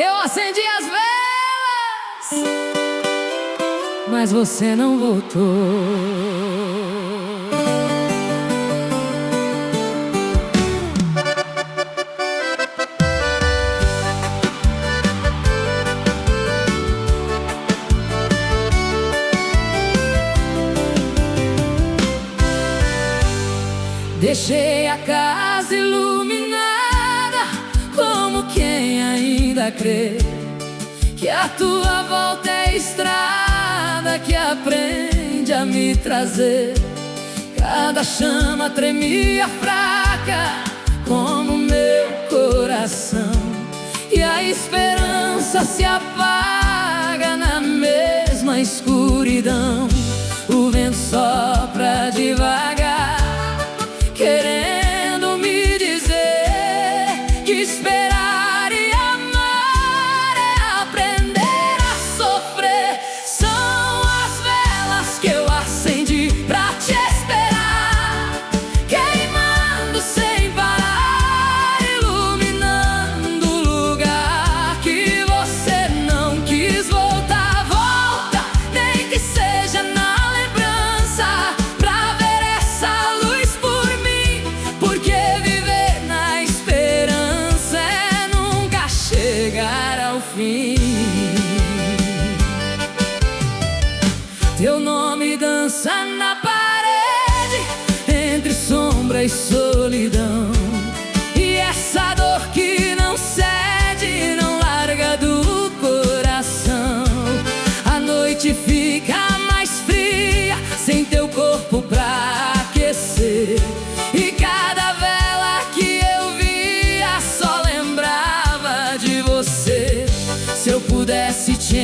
Eu acendi as velas, mas você não voltou. Deixei a casa iluminada, como quem ainda crê que a tua volta é estrada que aprende a me trazer. Cada chama tremia fraca como meu coração, e a esperança se apaga na mesma escuridão. O vento sopra devagar, querendo me dizer que esperar e amar é aprender a sofrer. São as velas que eu acendi pra te esperar, queimando sem parar, iluminando o lugar que você não quis voltar. Volta, nem que seja na lembrança, pra ver essa luz por mim, porque viver na esperança é nunca chegar ao fim. Teu nome dança na parede, entre sombra e solidão, e essa dor que não cede, não larga do coração. A noite fica mais fria, sem teu corpo pra aquecer, e cada vela que eu via só lembrava de você. Se eu pudesse te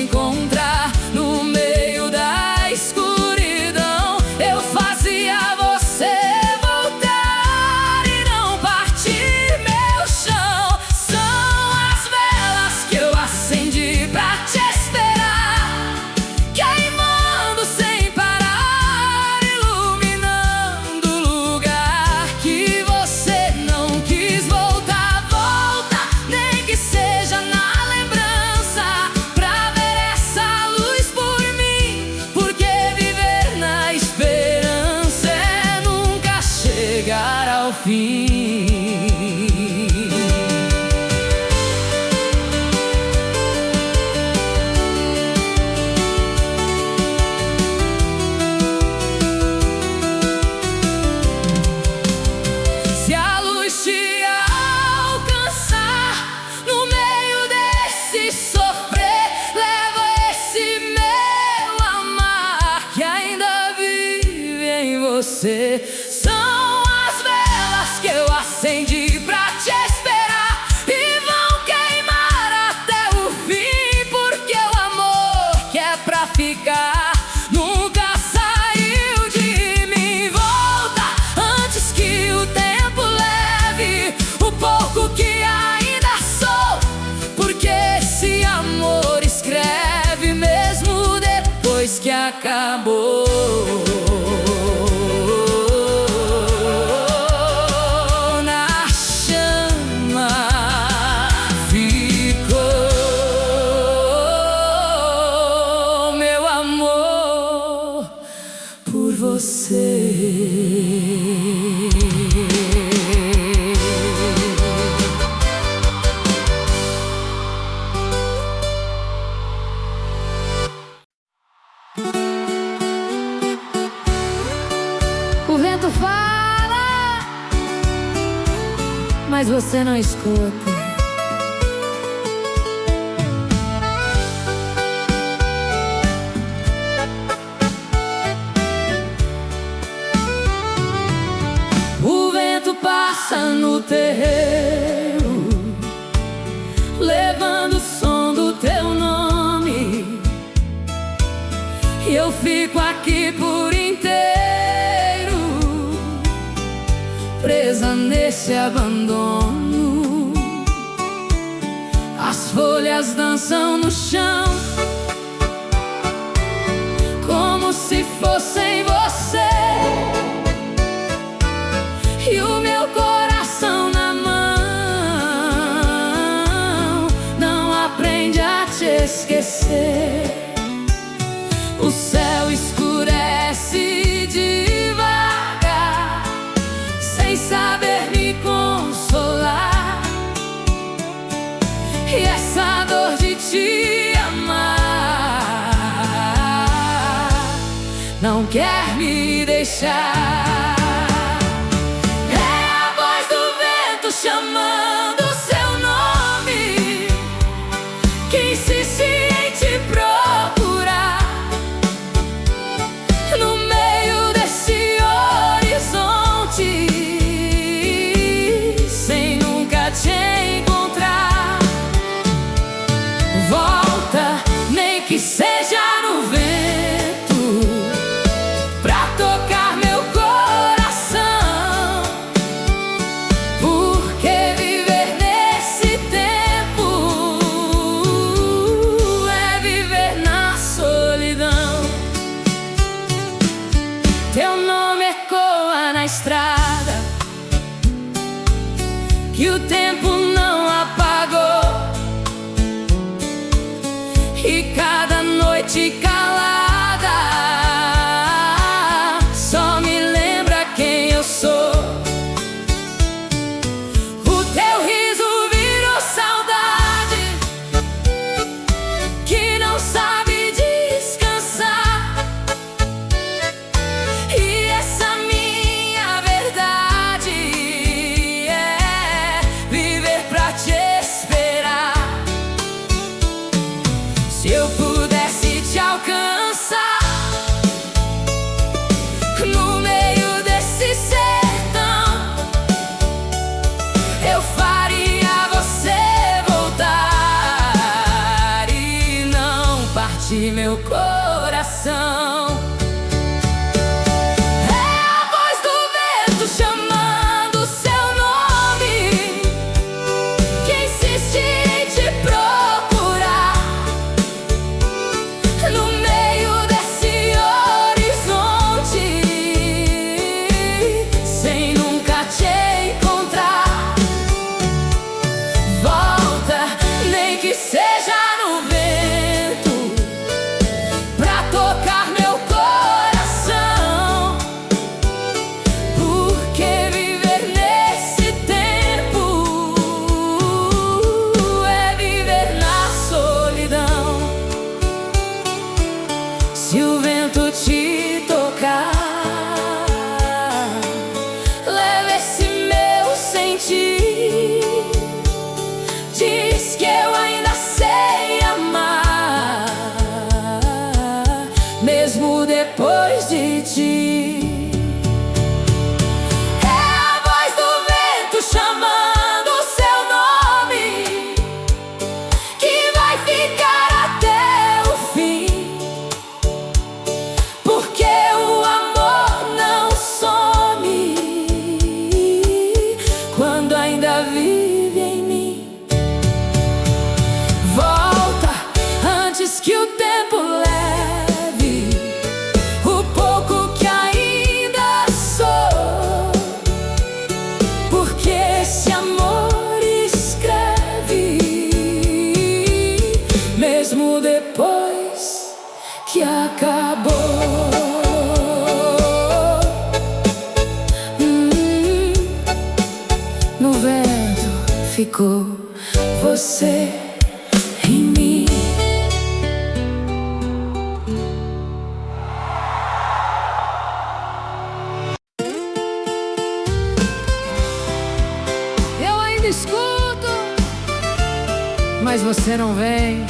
encontrar no meio da escuridão, eu fazia você voltar e não partir meu chão. São as velas que eu acendi pra te esperar, queimando sem parar, iluminando o lugar que você não quis voltar. Volta, nem que seja na lembrança, pra ver essa luz por mim, porque viver na esperança é nunca chegar ao fim. Se a luz te alcançar no meio desse sofrer, leva esse meu amar que ainda vive em você. São as velas que eu acendi pra te esperar, e vão queimar até o fim, porque o amor que é pra ficar nunca saiu de mim. Volta antes que o tempo leve o pouco que ainda sou, porque esse amor escreve mesmo depois que acabou. Na chama ficou meu amor por você. O vento fala, mas você não escuta. O vento passa no terreiro, levando o som do teu nome, e eu fico aqui por inteiro, presa nesse abandono. As folhas dançam no chão, como se fossem você, e o meu coração na mão não quer me deixar. É a voz do vento chamando seu nome, que insiste em te procurar. No meio desse horizonte, sem nunca te encontrar. Volta, nem que seja no vento, pra tocar meu coração. Porque viver nesse tempo é viver na solidão. Teu nome ecoa na estrada, que o tempo não apagou. E cada noite calada só me lembra quem eu sou. O teu riso virou saudade, que não sabe descansar. E essa minha verdade é viver pra te esperar. Se eu pudesse te alcançar no meio desse sertão, eu faria você voltar e não partir meu coração. É a voz do vento chamando seu nome, que insiste em te procurar. No meio desse horizonte, sem nunca te encontrar. Volta, nem que seja no vento, pra tocar meu coração. Porque viver nesse tempo é viver na solidão. Se o vento te tocar, leva esse meu sentir. Diz que eu ainda sei amar, mesmo depois de ti. É a voz do vento chamando seu nome, que vai ficar até o fim. Porque o amor não some quando ainda vive em mim. Volta antes que o tempo leve o pouco que ainda sou. Porque esse amor escreve, mesmo depois que acabou. No vento ficou você em mim. Eu ainda escuto, mas você não vem.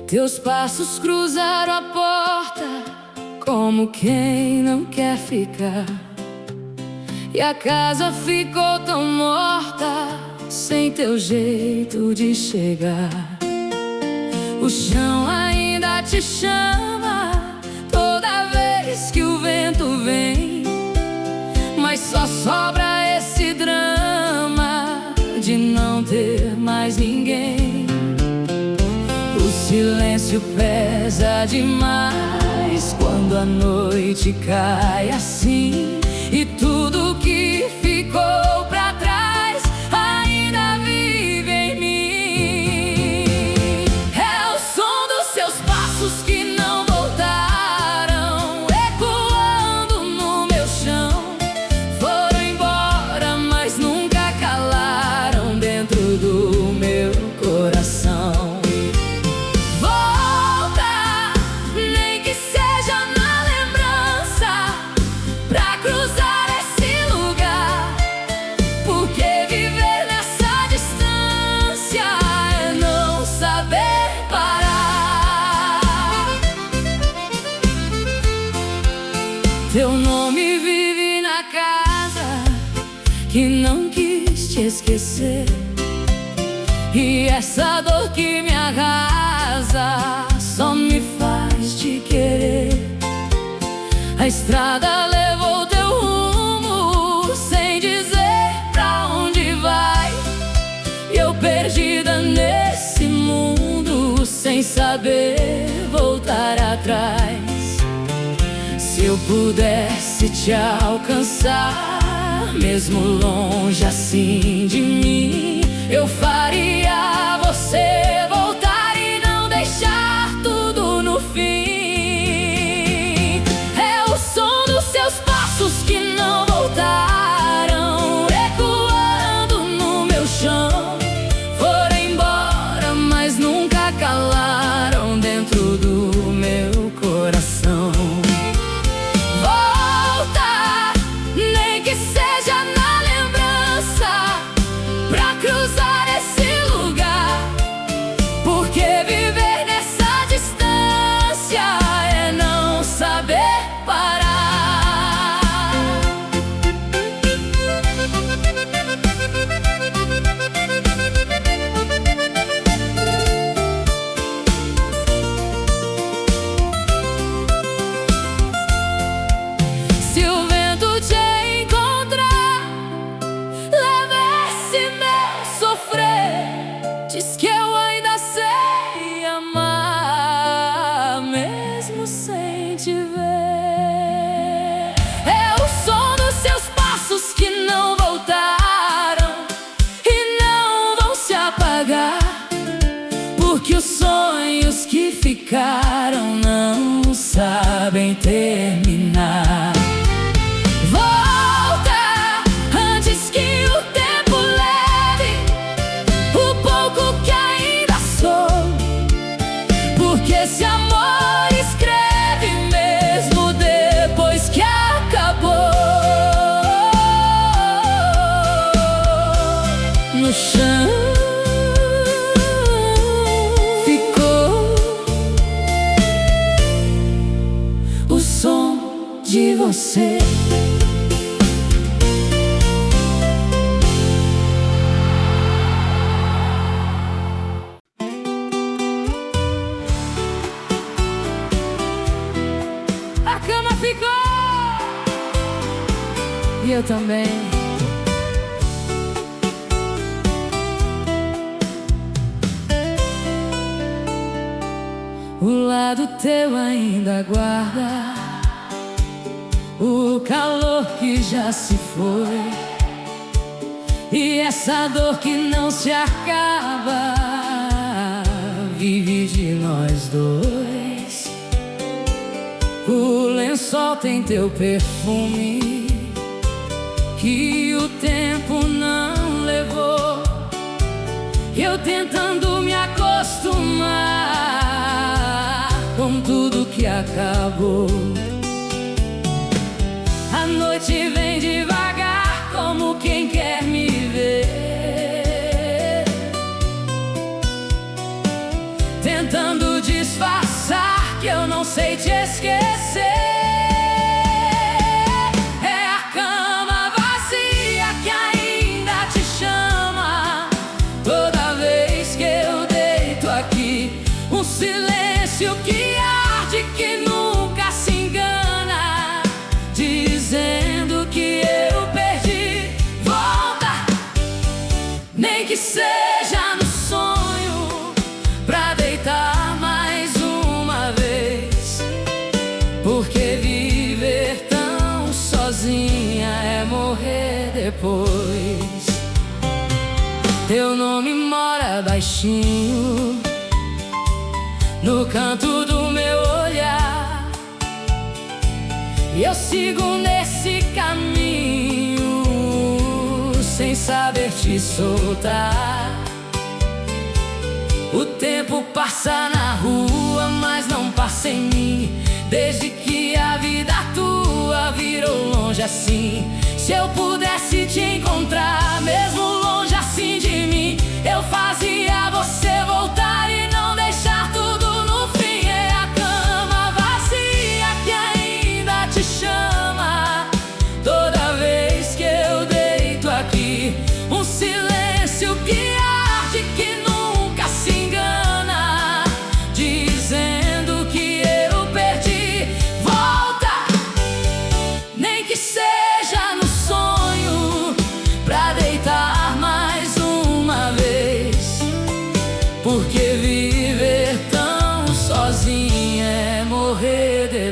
Teus passos cruzaram a porta, como quem não quer ficar. E a casa ficou tão morta, sem teu jeito de chegar. O chão ainda te chama toda vez que o vento vem, mas só sobra esse drama de não ter mais ninguém. O silêncio pesa demais quando a noite cai assim, e tudo que ficou pra trás ainda vive em mim. É o som dos seus passos que não voltaram, ecoando no meu chão. Foram embora, mas nunca calaram dentro do meu Teu nome vive na casa que não quis te esquecer, e essa dor que me arrasa só me faz te querer. A estrada levou teu rumo sem dizer pra onde vai, e eu perdida nesse mundo sem saber voltar atrás. Se eu pudesse te alcançar, mesmo longe assim de mim, eu faria você voltar e não deixar tudo no fim. É o som dos seus passos que não voltaram, ecoando no meu chão. Foram embora, mas nunca calaram dentro do meu coração. Cruzar esse lugar, porque viver nessa distância é não saber parar. Se o vento te encontrar, leva esse sofrer, diz que eu ainda sei amar, mesmo sem te ver. É o som dos seus passos que não voltaram e não vão se apagar, porque os sonhos que ficaram não sabem terminar. Esse amor escreve mesmo depois que acabou. No chão ficou o som de você. A cama ficou, e eu também. O lado teu ainda guarda o calor que já se foi, e essa dor que não se acaba vive de nós dois. O lençol tem teu perfume que o tempo não levou, eu tentando me acostumar com tudo que acabou. A noite vem devagar como quem quer me ver, tentando disfarçar que eu não sei te esquecer. É a cama vazia que ainda te chama toda vez que eu deito aqui. Um silêncio que arde, que nunca se engana, dizendo que eu perdi. Volta, nem que seja no sonho, pra deitar mais uma vez, porque viver tão sozinha é morrer depois. Teu nome mora baixinho no canto do meu olhar, e eu sigo nesse caminho sem saber te soltar. O tempo passa na rua, mas não passa em mim, desde que a vida tua virou longe assim. Se eu pudesse te encontrar, mesmo longe assim de mim, eu fazia você voltar e não deixar tudo no fim. É a cama vazia que ainda te chama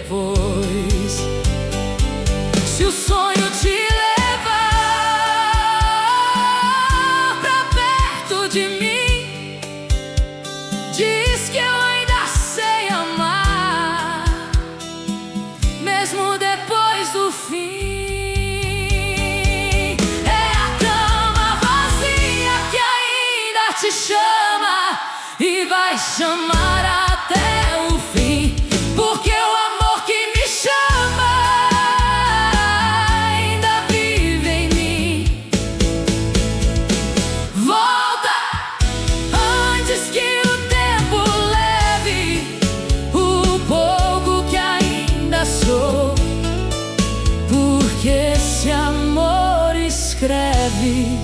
depois. Se o sonho te levar pra perto de mim, diz que eu ainda sei amar, mesmo depois do fim. É a cama vazia que ainda te chama e vai chamar até o fim, porque o amor que me chama ainda vive em mim. Volta antes que o tempo leve o pouco que ainda sou, porque esse amor escreve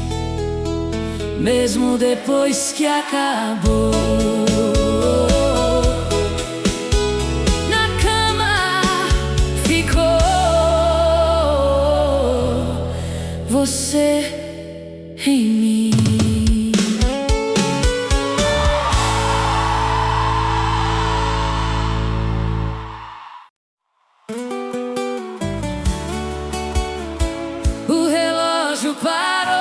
mesmo depois que acabou. Na cama ficou você em mim. O relógio parou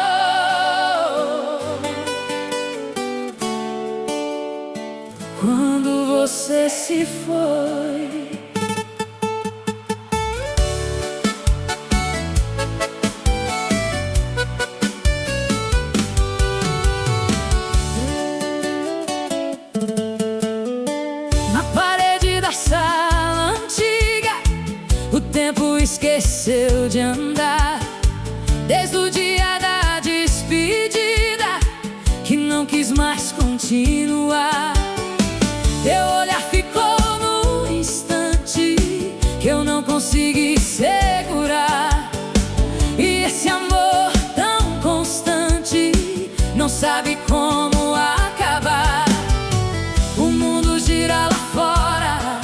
quando você se foi. Na parede da sala antiga, o tempo esqueceu de andar. Desde o dia da despedida, que não quis mais continuar. Teu olhar ficou no instante que eu não consegui segurar. E esse amor tão constante não sabe como acabar. O mundo gira lá fora,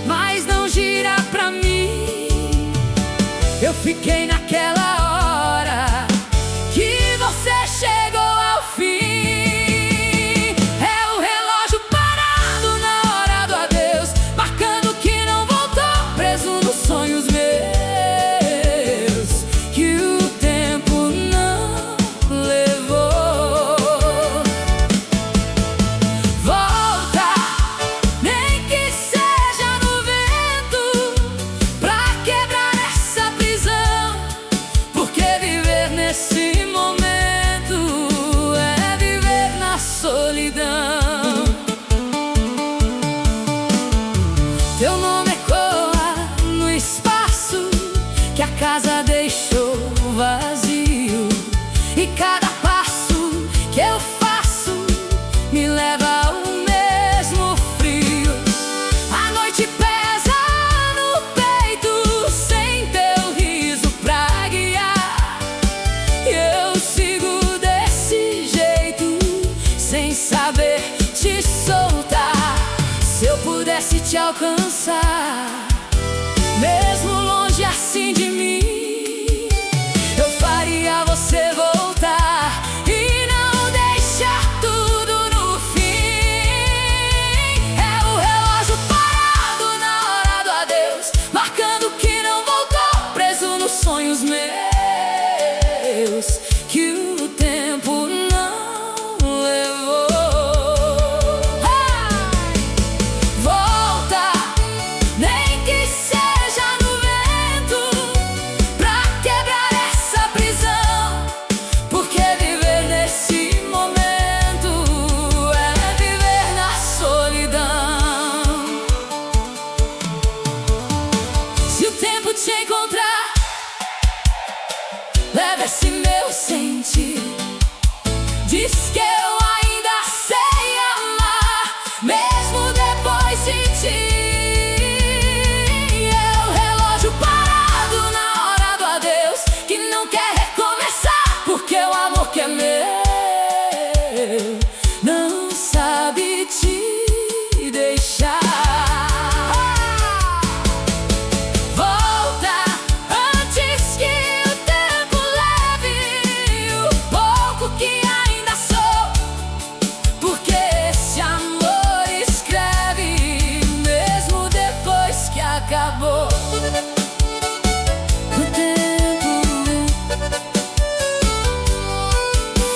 mas não gira pra mim. Eu fiquei naquela hora que você chegou ao fim. Teu nome ecoa no espaço que a casa deixou vazio, e cada passo que eu faço me leva ao mesmo frio. A noite pesa no peito sem teu riso pra guiar, e eu sigo desse jeito sem saber te soltar. Se eu pudesse te alcançar, mesmo longe assim de mim, eu faria acabou. O tempo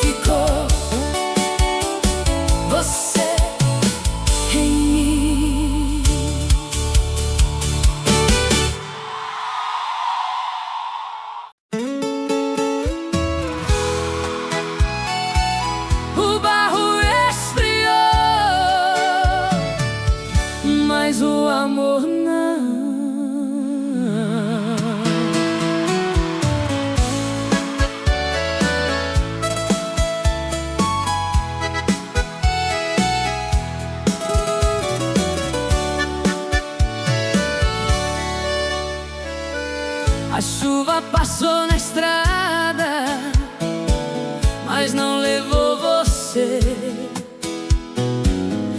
ficou você em mim. O barro esfriou, mas o amor não. A chuva passou na estrada, mas não levou você.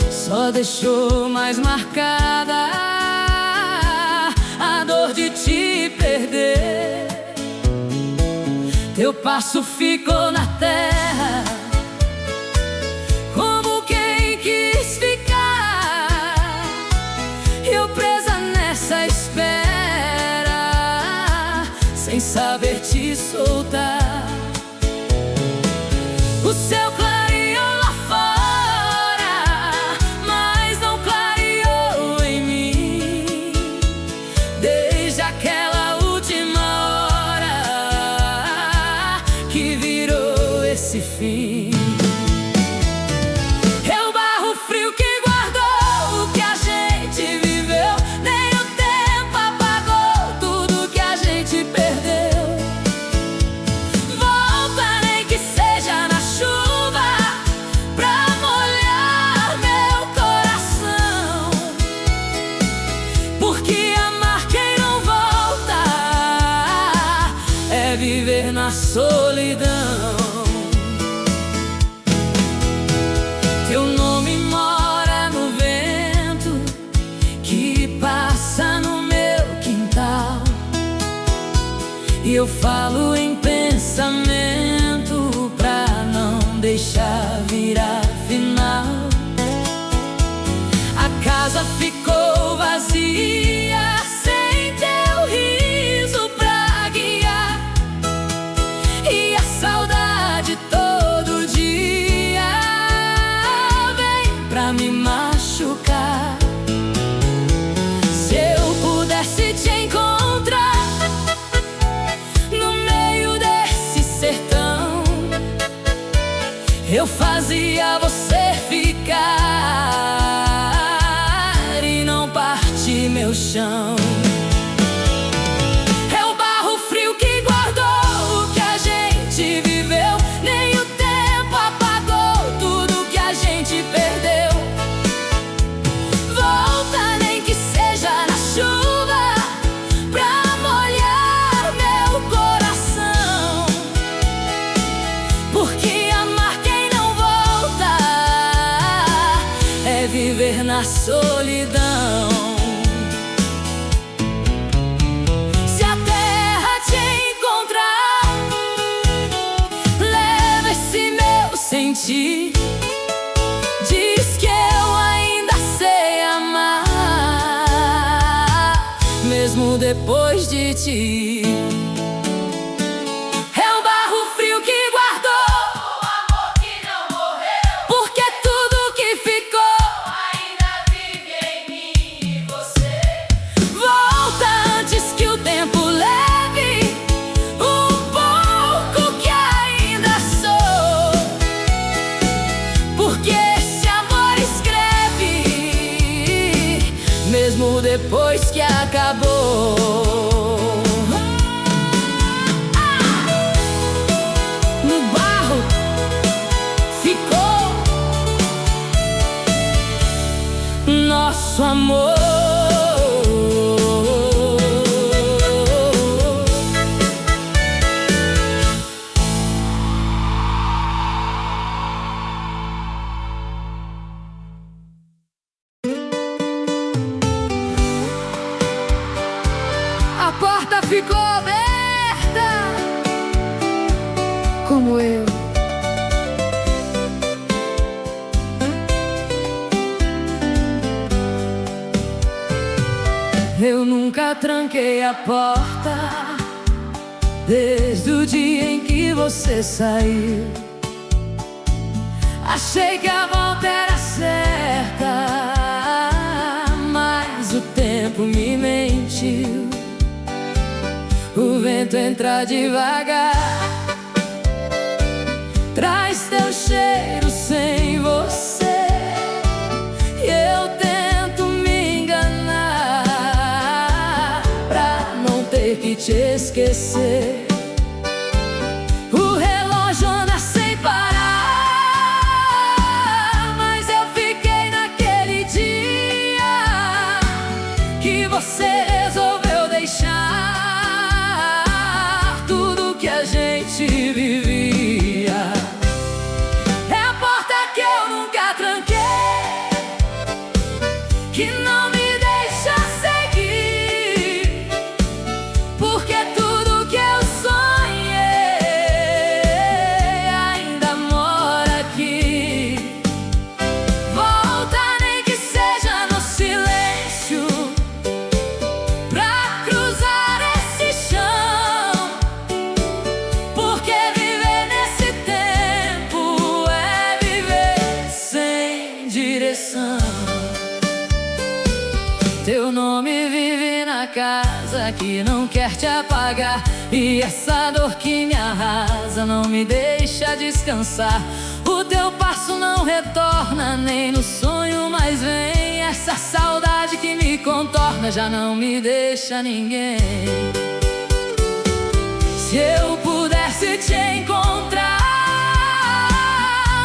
Só deixou mais marcada a dor de te perder. Teu passo ficou na terra, como quem quis ficar. Eu presa nessa espera, sem saber te soltar. O céu clareou lá fora, mas não clareou em mim. Desde aquela última hora que virou esse fim. É o barro frio que guardou o que a gente viveu. Nem o tempo apagou tudo que a gente perdeu. Volta, nem que seja na chuva, pra molhar meu coração. Porque amar quem não volta é viver na solidão. Teu nome mora no vento que passa no meu quintal, e eu falo em pensamento pra não deixar virar final. A casa ficou vazia, sem teu riso pra guiar, e a saudade todo dia vem pra me machucar. Se eu pudesse te encontrar no meio desse sertão, eu fazia você ficar e não partir meu chão. É o barro frio que guardou o que a gente viveu. Nem o tempo apagou tudo que a gente perdeu. Volta, nem que seja na chuva, pra molhar meu coração. Porque amar quem não volta é viver na solidão. Se a terra te encontrar, leva esse meu sentir. Diz que eu ainda sei amar, mesmo depois de ti. É o barro frio que guardou o amor que não morreu. Porque tudo que ficou ainda vive em mim e você. Volta antes que o tempo leve um pouco que ainda sou. Porque esse amor escreve, mesmo depois que acabou. No barro ficou nosso amor. A porta ficou aberta, como eu. Eu nunca tranquei a porta desde o dia em que você saiu. Achei que a volta era certa, mas o tempo me mentiu. O vento entra devagar, traz teu cheiro sem você, e eu tento me enganar pra não ter que te esquecer. O relógio anda sem parar, mas eu fiquei naquele dia que você resolveu deixar tudo que a gente vivia. É a porta que eu nunca tranquei, que não me deixa seguir, porque tudo que eu sonhei ainda mora aqui. Volta, nem que seja no silêncio, pra cruzar esse chão, porque viver nesse tempo é viver sem direção. Teu nome vive na casa que não quer te apagar, e essa dor que me arrasa não me deixa descansar. O teu passo não retorna nem no sonho, mas vem. Essa saudade que me contorna já não me deixa ninguém. Se eu pudesse te encontrar,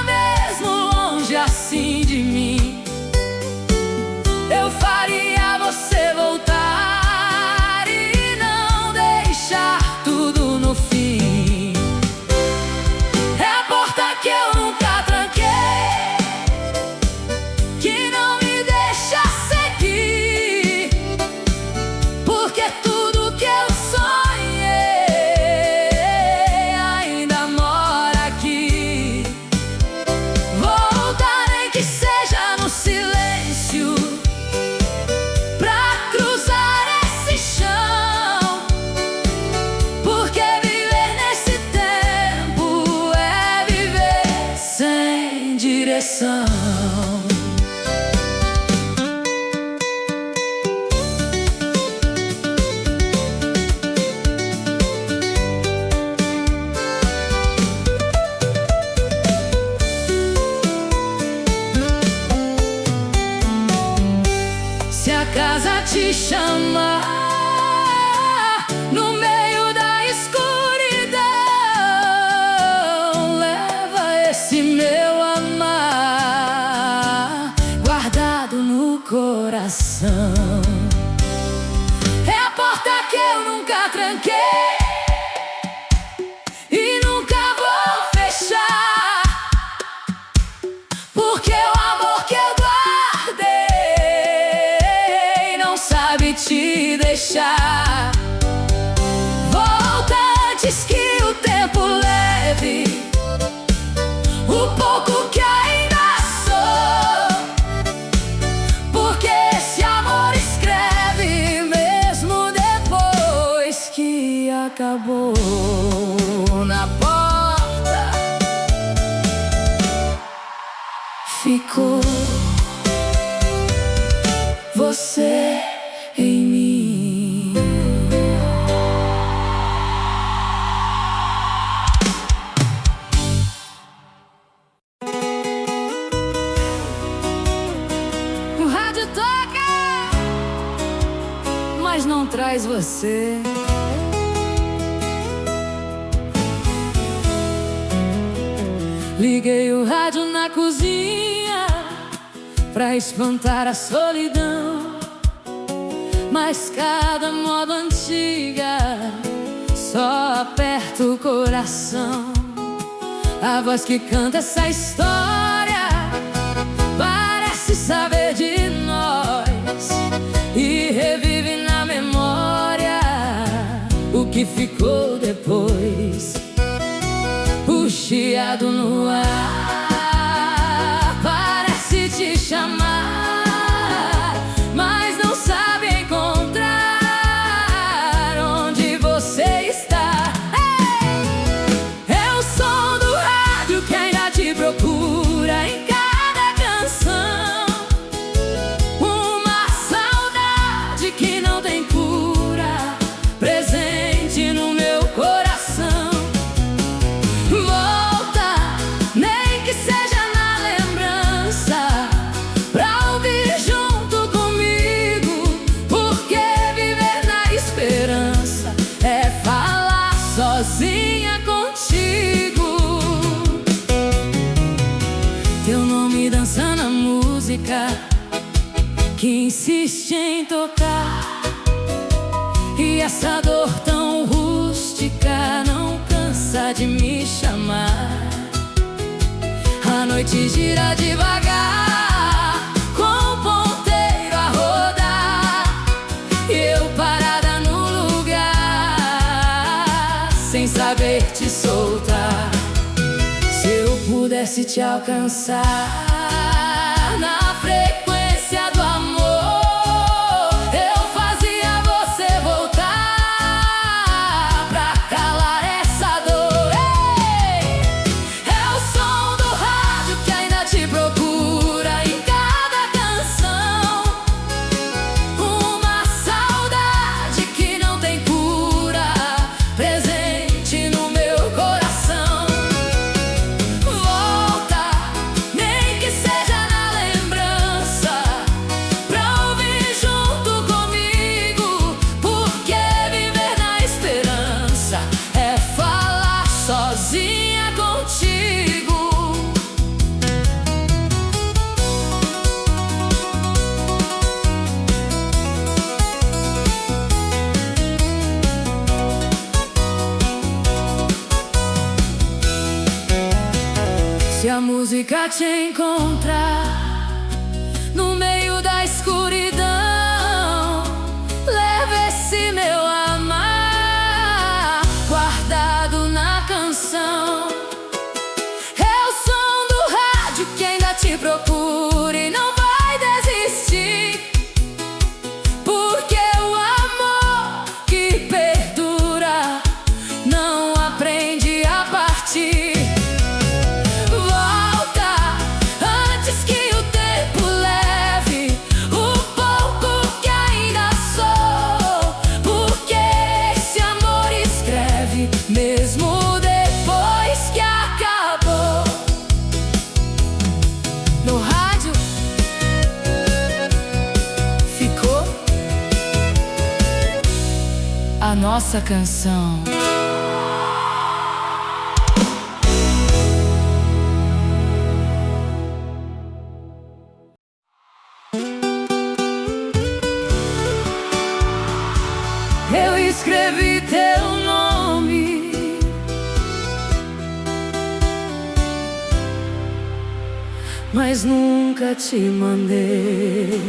mesmo longe assim de mim, eu faria você voltar e não deixar tudo no fim. É a porta que eu nunca tranquei, que não me deixa seguir, porque tudo que eu sonhei ainda mora aqui. Volta, nem que seja no silêncio, pra cruzar esse chão, porque viver nesse tempo é viver sem direção. Se a casa te chamar no meio da escuridão, leva esse meu amar guardado no coração. É a porta que eu nunca tranquei e nunca vou fechar, porque o amor que eu guardei não sabe te deixar. Volta antes que o tempo leve o pouco que ainda sou, porque esse amor escreve mesmo depois que acabou. Na porta ficou você em mim. O rádio toca, mas não traz você. Liguei o rádio na cozinha pra espantar a solidão, mas cada moda antiga só aperta o coração. A voz que canta essa história parece saber de nós e revive na memória o que ficou depois. O chiado no ar parece te chamar, mas não sabe encontrar tem cura, presente no meu coração. Volta, nem que seja na lembrança, pra ouvir junto comigo, porque viver na esperança é falar sozinha contigo. Teu nome dança na música que insiste em tocar, e essa dor tão rústica não cansa de me chamar. A noite gira devagar, com o ponteiro a rodar, e eu parada no lugar, sem saber te soltar. Se eu pudesse te alcançar na frequência do amor, eu fazia você voltar pra calar essa dor. Ei! É o som do rádio que ainda te procura em cada canção, uma saudade que não tem cura, presente no meu coração. Volta, nem que seja na lembrança, pra ouvir junto comigo, porque viver na esperança é falar sozinha contigo. Se a música te encontrar no meio da escuridão, leva esse meu amar guardado na canção. É o som do rádio que ainda te procura e não vai desistir, porque o amor que perdura não aprende a partir. Volta, antes que o tempo leve o pouco que ainda sou, porque esse amor escreve mesmo depois que acabou. No rádio ficou a nossa canção. Eu escrevi teu nome mas nunca te mandei.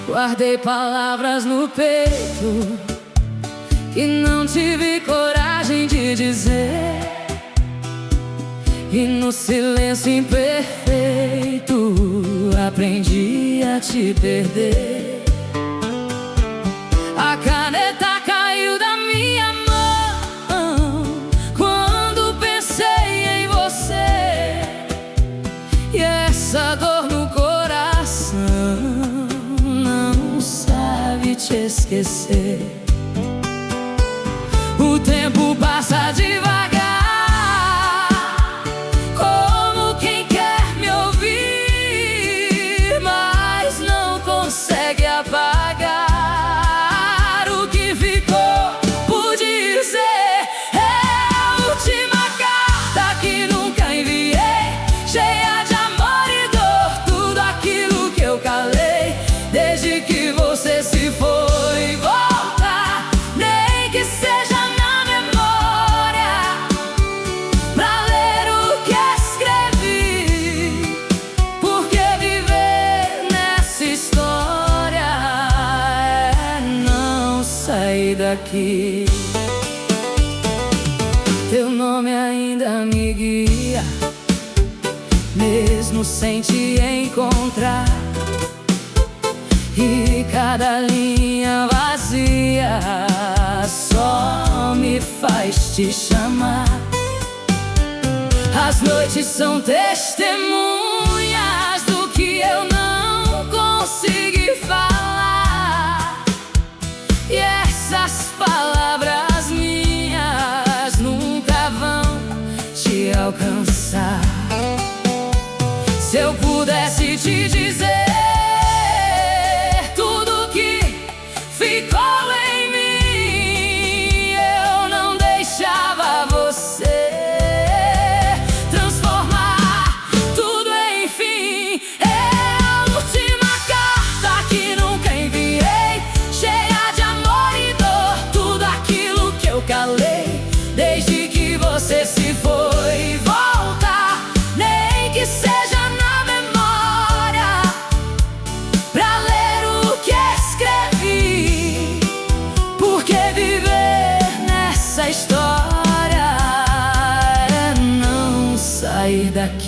Guardei palavras no peito que não tive coragem de dizer, e no silêncio imperfeito aprendi a te perder. A caneta caiu da minha mão quando pensei em você, e essa dor no coração não sabe te esquecer. O tempo passa devagar, como quem quer me ouvir, mas não consegue apagar o que ficou por dizer. É a última carta que nunca enviei, cheia de amor e dor, tudo aquilo que eu calei desde que você se foi. Volta, nem que seja na memória, pra ler o que escrevi, porque viver nessa história é não sair daqui. Teu nome ainda me guia, mesmo sem te encontrar, e cada linha vazia só me faz te chamar. As noites são testemunhas do que eu não consegui falar.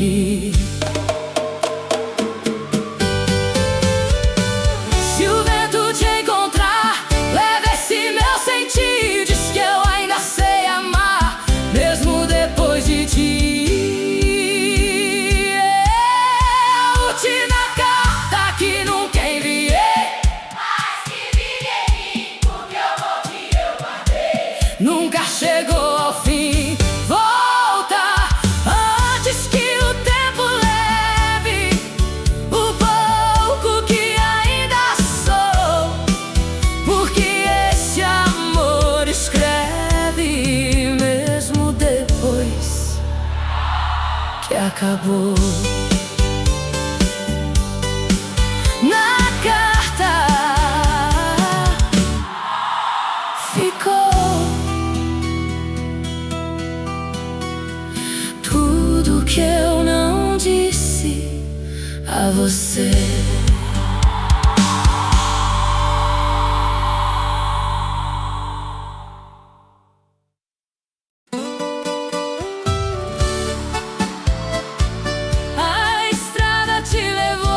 aqui. Se o vento te encontrar, leva esse meu sentir. Diz que eu ainda sei amar, mesmo depois de ti. É a última carta que nunca enviei, mas que vive em mim, porque o amor que eu guardei nunca chegou ao fim. Volta antes que o tempo leve o pouco que ainda sou, porque esse amor escreve mesmo depois que acabou. Na carta ficou tudo que eu não disse a você. A estrada te levou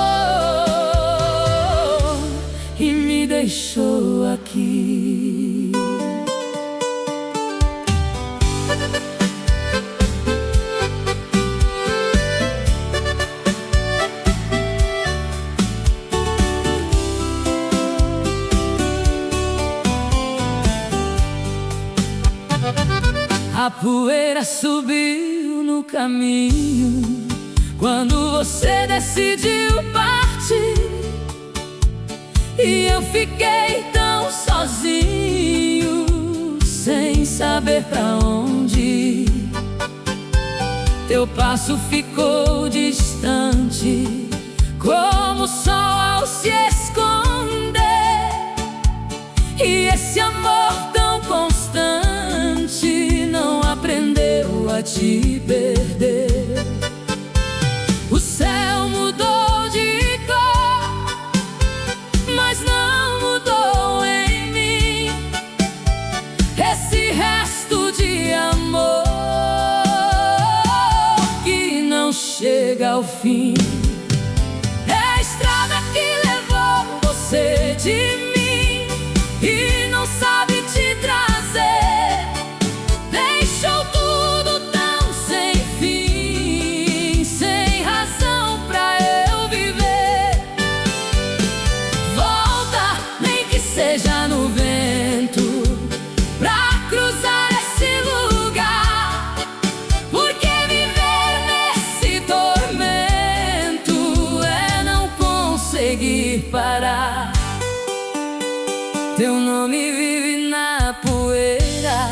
e me deixou aqui. A poeira subiu no caminho quando você decidiu partir, e eu fiquei tão sozinho, sem saber pra onde ir. Teu passo ficou distante, como o sol ao se esconder, e esse amor tão constante não aprendeu a te perder. O céu mudou de cor, mas não mudou em mim esse resto de amor que não chega ao fim. É a estrada que levou você de mim e não sabe te trazer. Deixou tudo tão sem fim, sem razão pra eu viver. Volta, nem que seja no vento, pra cruzar esse lugar, porque viver nesse tormento é não conseguir parar. Teu nome vive na poeira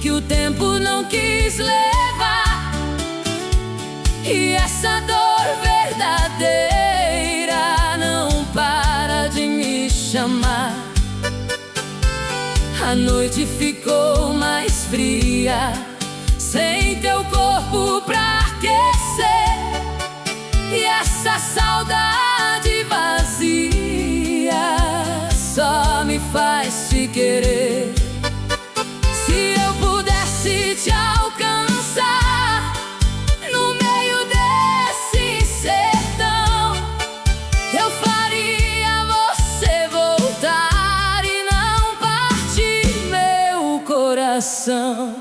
que o tempo não quis levar, e essa dor verdadeira não para de me chamar. A noite ficou mais fria, sem teu corpo pra aquecer, e essa saudade vazia só me faz te querer. Se eu pudesse te alcançar no meio desse sertão, eu faria você voltar e não partir meu coração.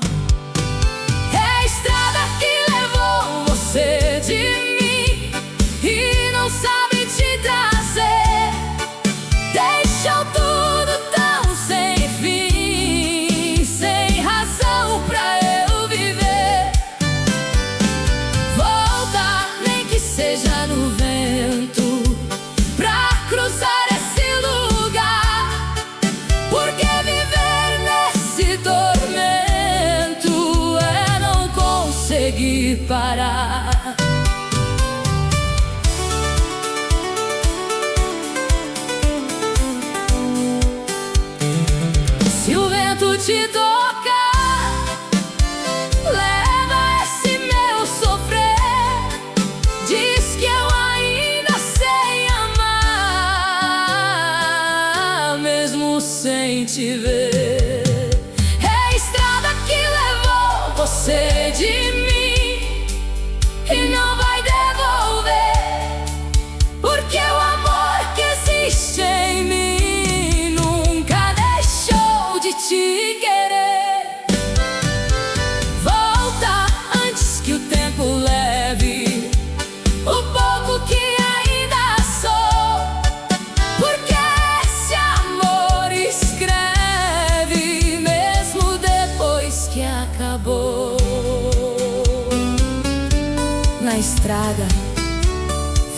É a estrada que levou você de mim e não sabe te trazer. Deixou tudo tão sem fim, sem razão pra eu viver. Volta, nem que seja no vento, pra cruzar esse lugar, porque viver nesse tormento é não conseguir parar. Se o vento te tocar, leva esse meu sofrer. Diz que eu ainda sei amar, mesmo sem te ver. É a estrada que levou você de mim e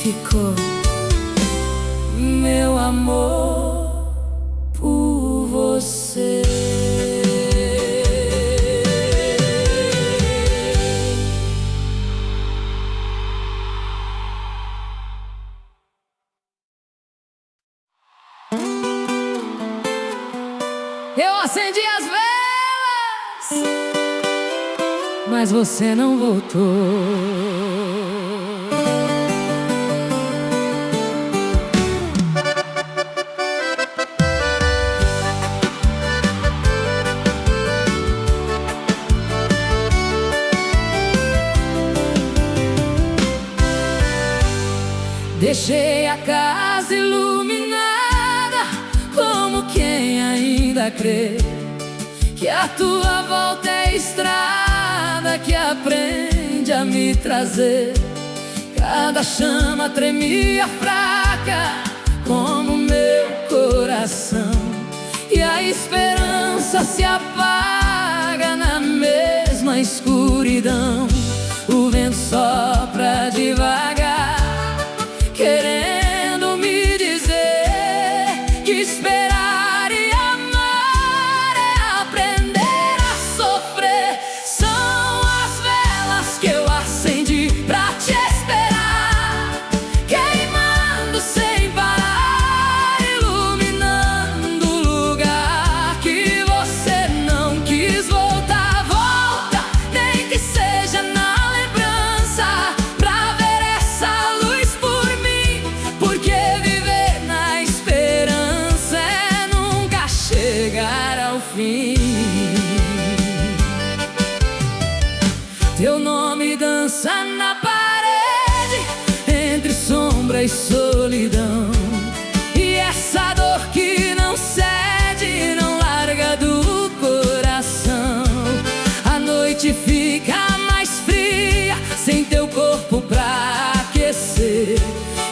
ficou meu amor por você. Eu acendi as velas, mas você não voltou. Deixei a casa iluminada, como quem ainda crê que a tua volta é estrada que aprende a me trazer. Cada chama tremia fraca como meu coração, e a esperança se apaga na mesma escuridão. O vento sopra devagar, querendo me dizer que esperar e amar é aprender a sofrer. São as velas que eu acendi pra te esperar, queimando sem parar, iluminando o lugar que você não quis voltar. Volta, nem que seja na lembrança, pra ver essa luz por mim, porque viver na esperança é nunca chegar ao fim. Teu nome dança na parede, entre sombra e solidão, e essa dor que não cede, não larga do coração. A noite fica mais fria, sem teu corpo pra aquecer,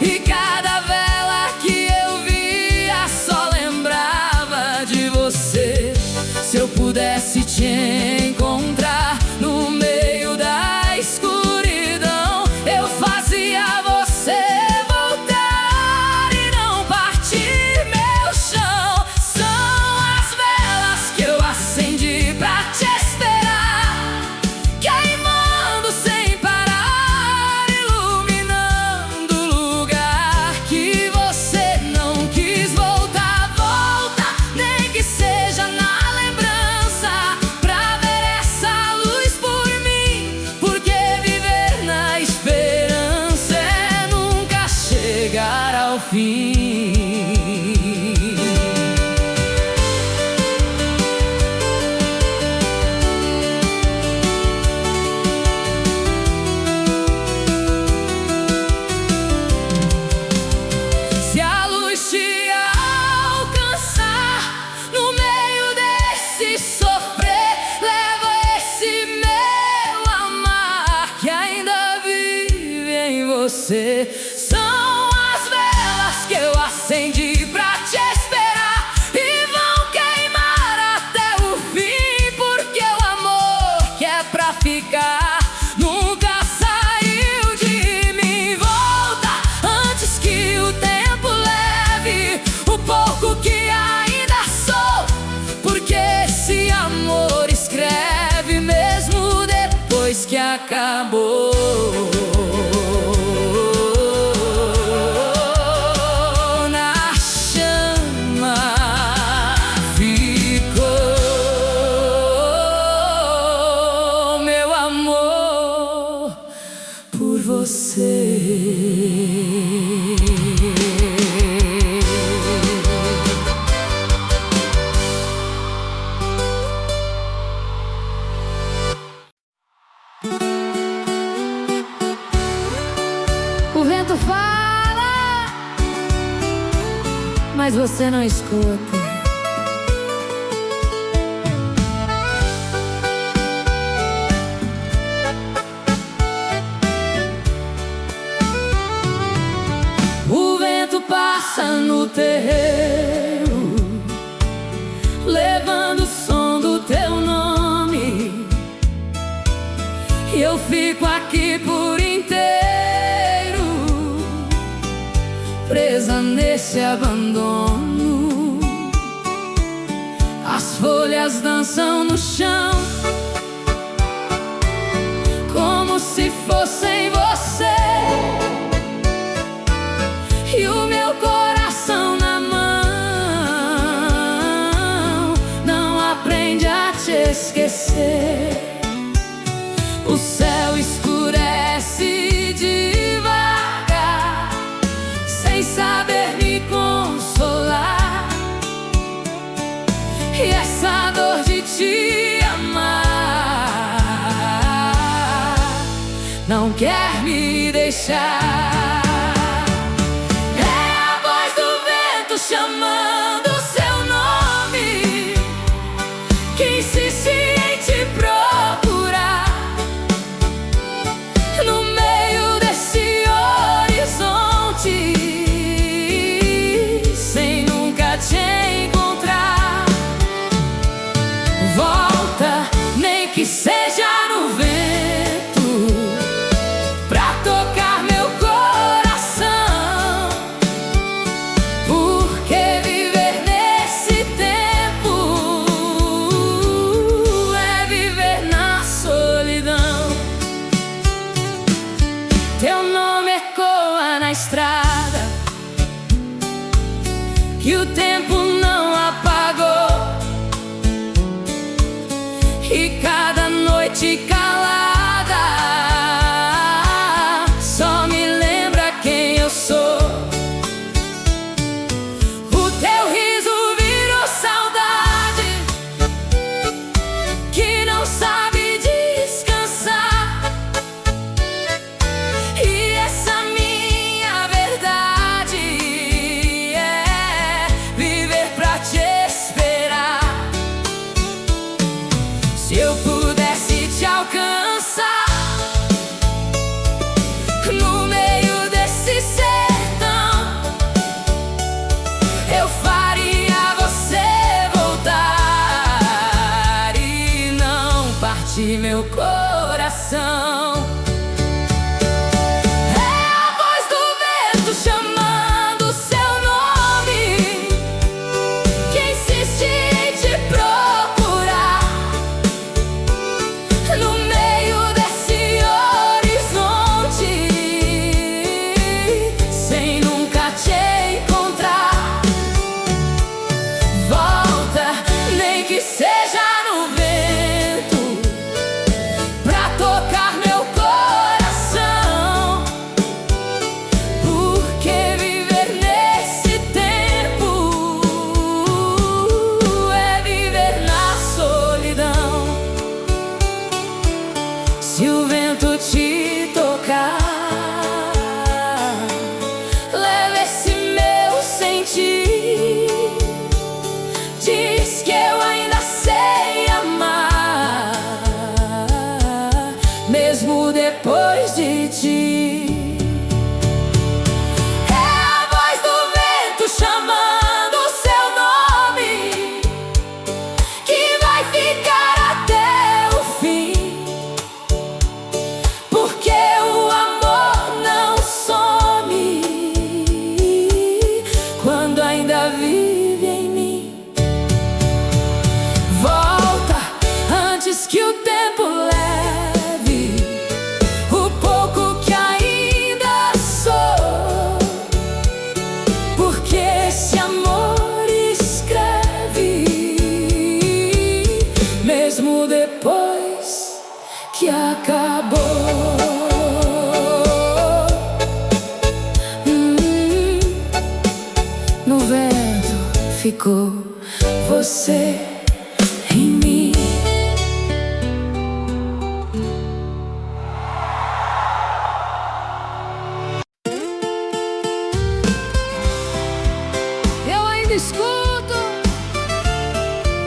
e cada vela que eu via só lembrava de você. Se eu pudesse te encontrar no meio da escuridão, eu fazia você voltar e não partir meu chão. São as velas que eu acendi pra te esperar, queimando sem parar, iluminando o lugar que você não quis voltar. Volta, nem que seja na lembrança, pra ver essa luz por mim, porque viver na esperança é nunca chegar ao fim. Se a luz te alcançar no meio desse sofrer, leva esse meu amar que ainda vive em você. São as velas que eu acendi pra te esperar, e vão queimar até o fim, porque o amor que é pra ficar nunca saiu de mim. Volta antes que o tempo leve o pouco que ainda sou, porque esse amor escreve mesmo depois que acabou. Na chama ficou meu amor por você. O vento fala, mas você não escuta. O vento passa no terreiro, levando o som do teu nome, e eu fico aqui por inteiro, estrelas dançam no chão, como se fossem você. E o meu coração na mão não aprende a te esquecer. O céu escurece devagar, sem saber me consolar. E essa dor de te amar não quer me deixar. Chamando seu nome, que insiste em te procurar. No meio desse horizonte, sem nunca te encontrar. Volta, nem que seja no vento, pra tocar meu coração. Porque viver nesse tempo é viver na solidão. Teu nome ecoa na estrada, que o tempo não apagou. E cada noite calada só me lembra quem eu sou. O teu riso virou saudade, que não sabe descansar. E essa minha verdade é viver pra te esperar. Se eu pudesse te alcançar no meio desse sertão, eu faria você voltar e não partir meu coração. É a voz do vento chamando seu nome, que insiste em te procurar. No meio desse horizonte, sem nunca te encontrar. Volta, nem que seja no vento, pra tocar meu coração. Porque viver nesse tempo é viver na solidão. Se o vento te tocar, leva esse meu sentir. Diz que eu ainda sei amar, mesmo depois de ti. É a voz do vento chamando seu nome, que vai ficar até o fim. Porque o amor não some quando ainda vive em mim. Volta antes que o tempo leve o pouco que ainda sou. Porque esse amor escreve, mesmo depois que acabou. No vento ficou você em mim. Eu ainda escuto,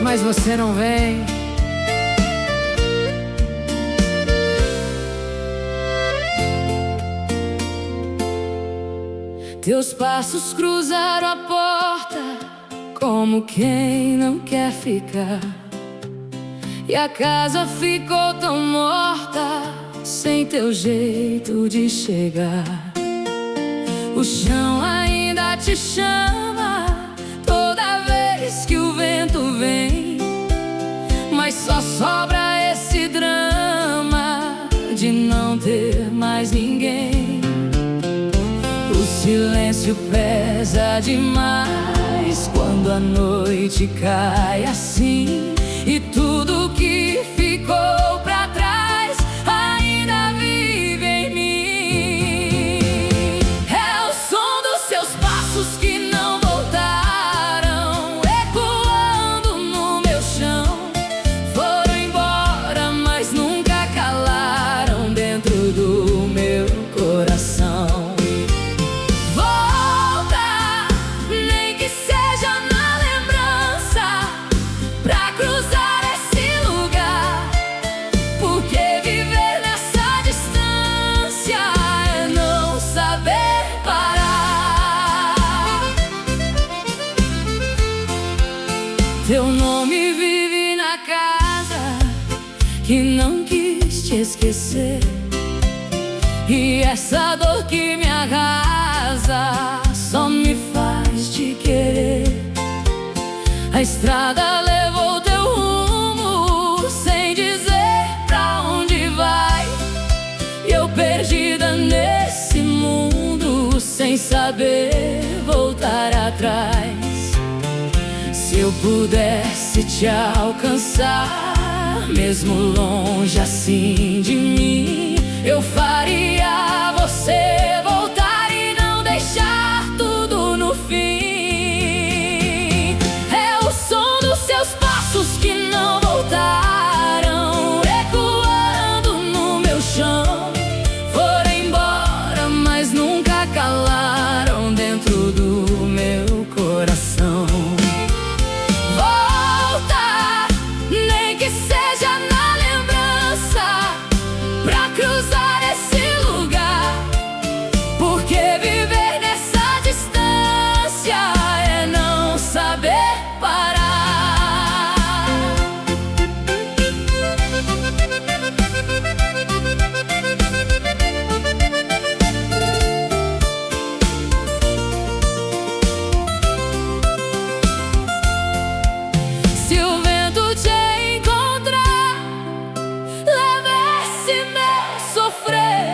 mas você não vem. Teus passos cruzaram a porta, como quem não quer ficar. E a casa ficou tão morta, sem teu jeito de chegar. O chão ainda te chama toda vez que o vento vem. pesa demais quando a noite cai assim e tudo que ficou pra trás ainda vive em mim. É o som dos seus passos que não voltaram, ecoando no meu chão. Foram embora, mas nunca calaram dentro do meu coração. Teu nome vive na casa que não quis te esquecer, e essa dor que me arrasa só me faz te querer. A estrada levou teu rumo sem dizer pra onde vai, e eu perdida nesse mundo sem saber voltar atrás. Se eu pudesse te alcançar, mesmo longe assim de mim, eu faria você voltar e não deixar tudo no fim. É o som dos seus passos que não voltaram, ecoando no meu chão. Foram embora, mas nunca calaram dentro do meu coração. Cruzar esse lugar, porque viver nessa distância é não saber parar. Se o vento te encontrar, leva esse meu sofrer.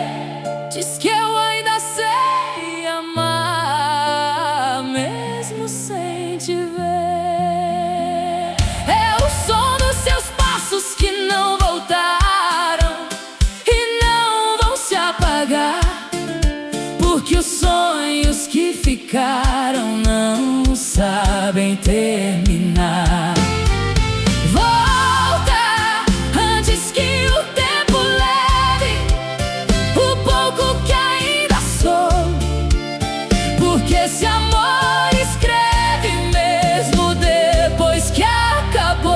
Diz que eu ainda sei amar, mesmo sem te ver. É o som dos seus passos que não voltaram e não vão se apagar, porque os sonhos que ficaram não sabem terminar. Porque esse amor escreve mesmo depois que acabou.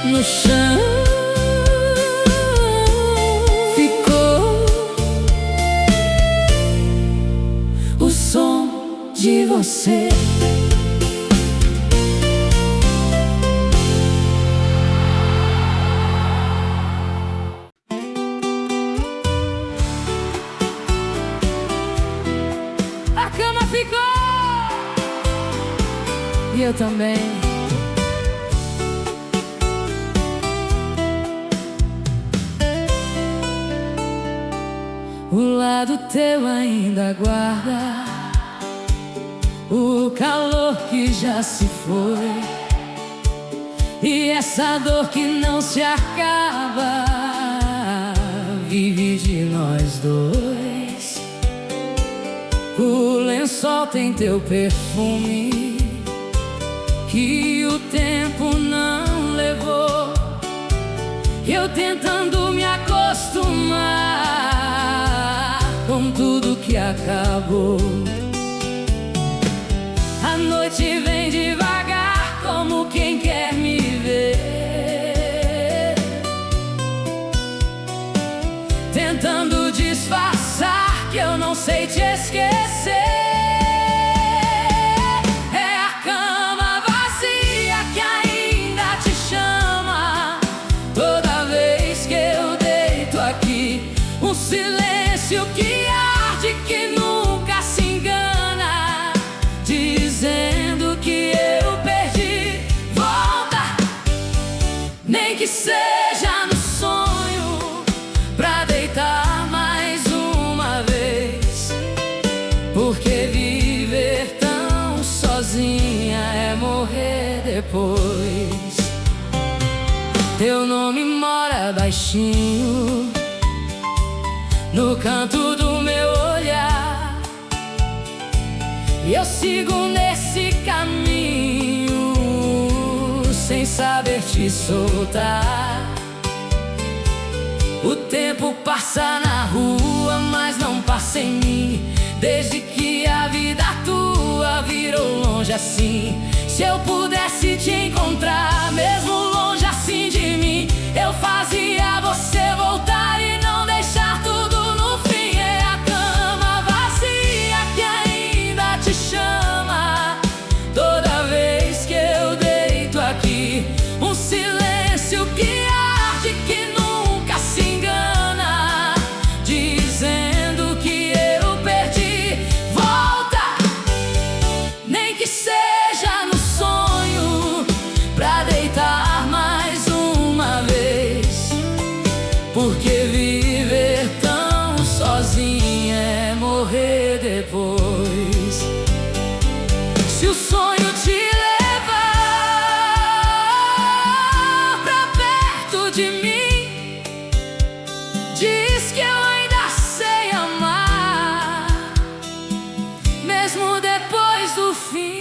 No chão ficou o som de você. A cama ficou e eu também. O lado teu ainda guarda o calor que já se foi, e essa dor que não se acaba vive de nós dois. O lençol tem teu perfume que o tempo não levou, eu tentando me acostumar com tudo que acabou. A noite vem devagar como quem quer me ver, tentando disfarçar que eu não sei te esquecer. É a cama vazia que ainda te chama toda vez que eu deito aqui. Um silêncio que arde, que nunca se engana, dizendo que eu perdi. Volta, nem que seja no sonho, pra deitar mais uma vez. Porque viver tão sozinha é morrer depois. Teu nome mora baixinho no canto do meu olhar, e eu sigo nesse caminho sem saber te soltar. O tempo passa na rua, mas não passa em mim, desde que a vida tua virou longe assim. Se eu pudesse te encontrar, mesmo longe assim de mim, eu fazia você voltar e não deixar tudo no fim. É a cama vazia que ainda te chama toda vez que eu deito aqui. Um silêncio que arde, que nunca se engana, dizendo que eu perdi. Volta, nem que seja no sonho, pra deitar mais uma vez. Porque viver tão sozinha é morrer depois. Se o sonho te levar pra perto de mim, diz que eu ainda sei amar, mesmo depois do fim.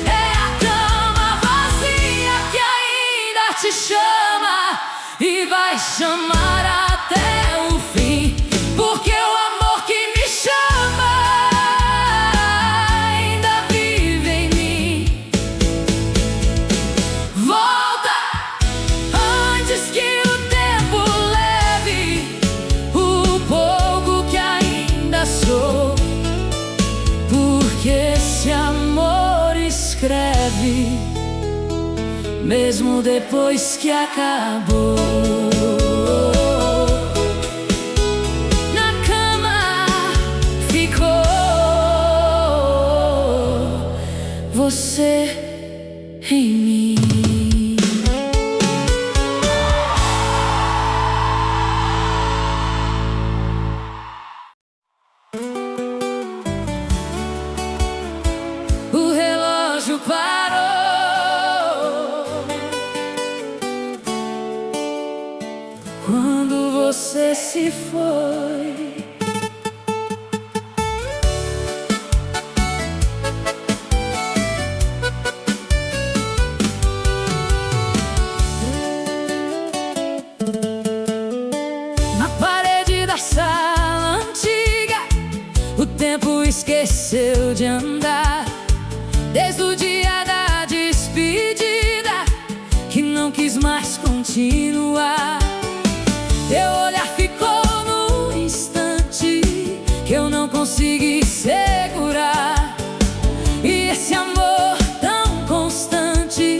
É a cama vazia que ainda te chama e vai chamar até o fim. Porque o amor que me chama ainda vive em mim. Volta antes que o tempo leve o pouco que ainda sou. Porque esse amor escreve mesmo depois que acabou. Na cama ficou você em mim. O relógio parou quando você se foi. Na parede da sala antiga, o tempo esqueceu de andar. Desde o dia da despedida, que não quis mais continuar. Teu olhar ficou no instante que eu não consegui segurar. E esse amor tão constante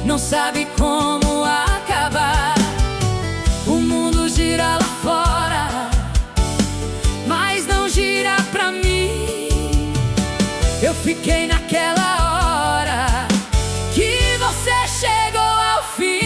não sabe como acabar. O mundo gira lá fora, mas não gira pra mim. Eu fiquei naquela hora que você chegou ao fim.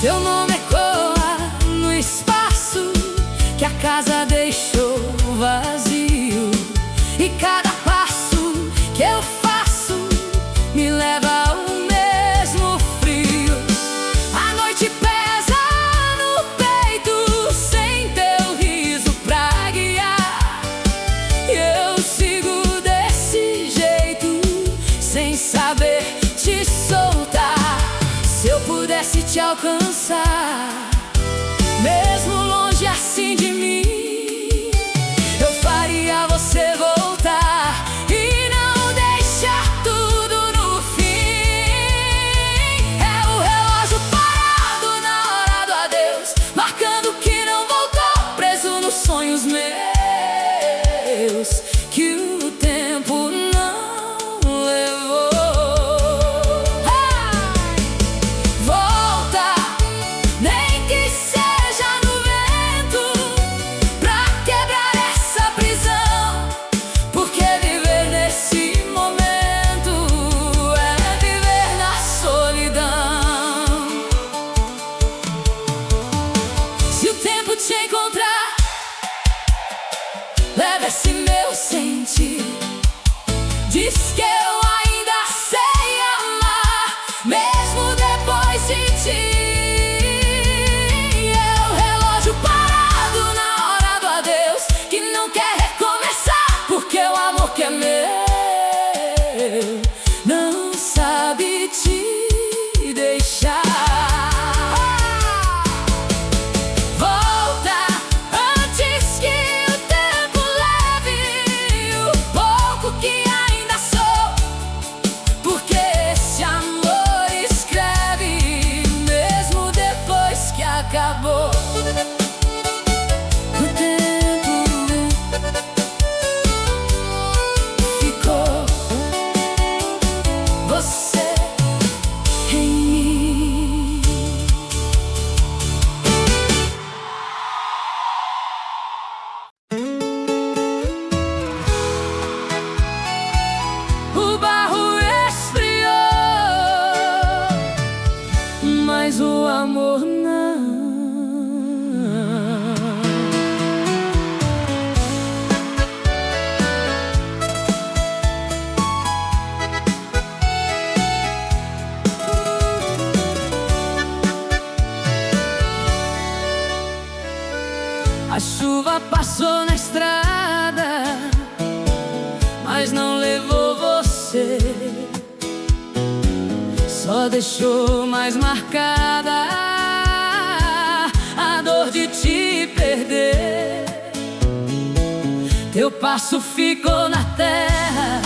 Teu nome ecoa no espaço que a casa deixou vazio. E cada passo que eu faço me leva ao mesmo frio. A noite pesa no peito sem teu riso pra guiar. E eu sigo desse jeito sem saber te soltar. Se eu pudesse te alcançar, mesmo longe assim de mim, eu faria você voltar e não deixar tudo no fim. É o relógio parado na hora do adeus, te encontrar. Leva esse meu sentir. Diz que eu ainda sei amar, mesmo depois de ti. É o relógio parado na hora do adeus, que não quer recomeçar, porque o amor que é meu não sabe te deixar. Acabou o tempo, ficou você em mim. O barro esfriou, mas o amor não. A chuva passou na estrada, mas não levou você. Só deixou mais marcada a dor de te perder. Teu passo ficou na terra,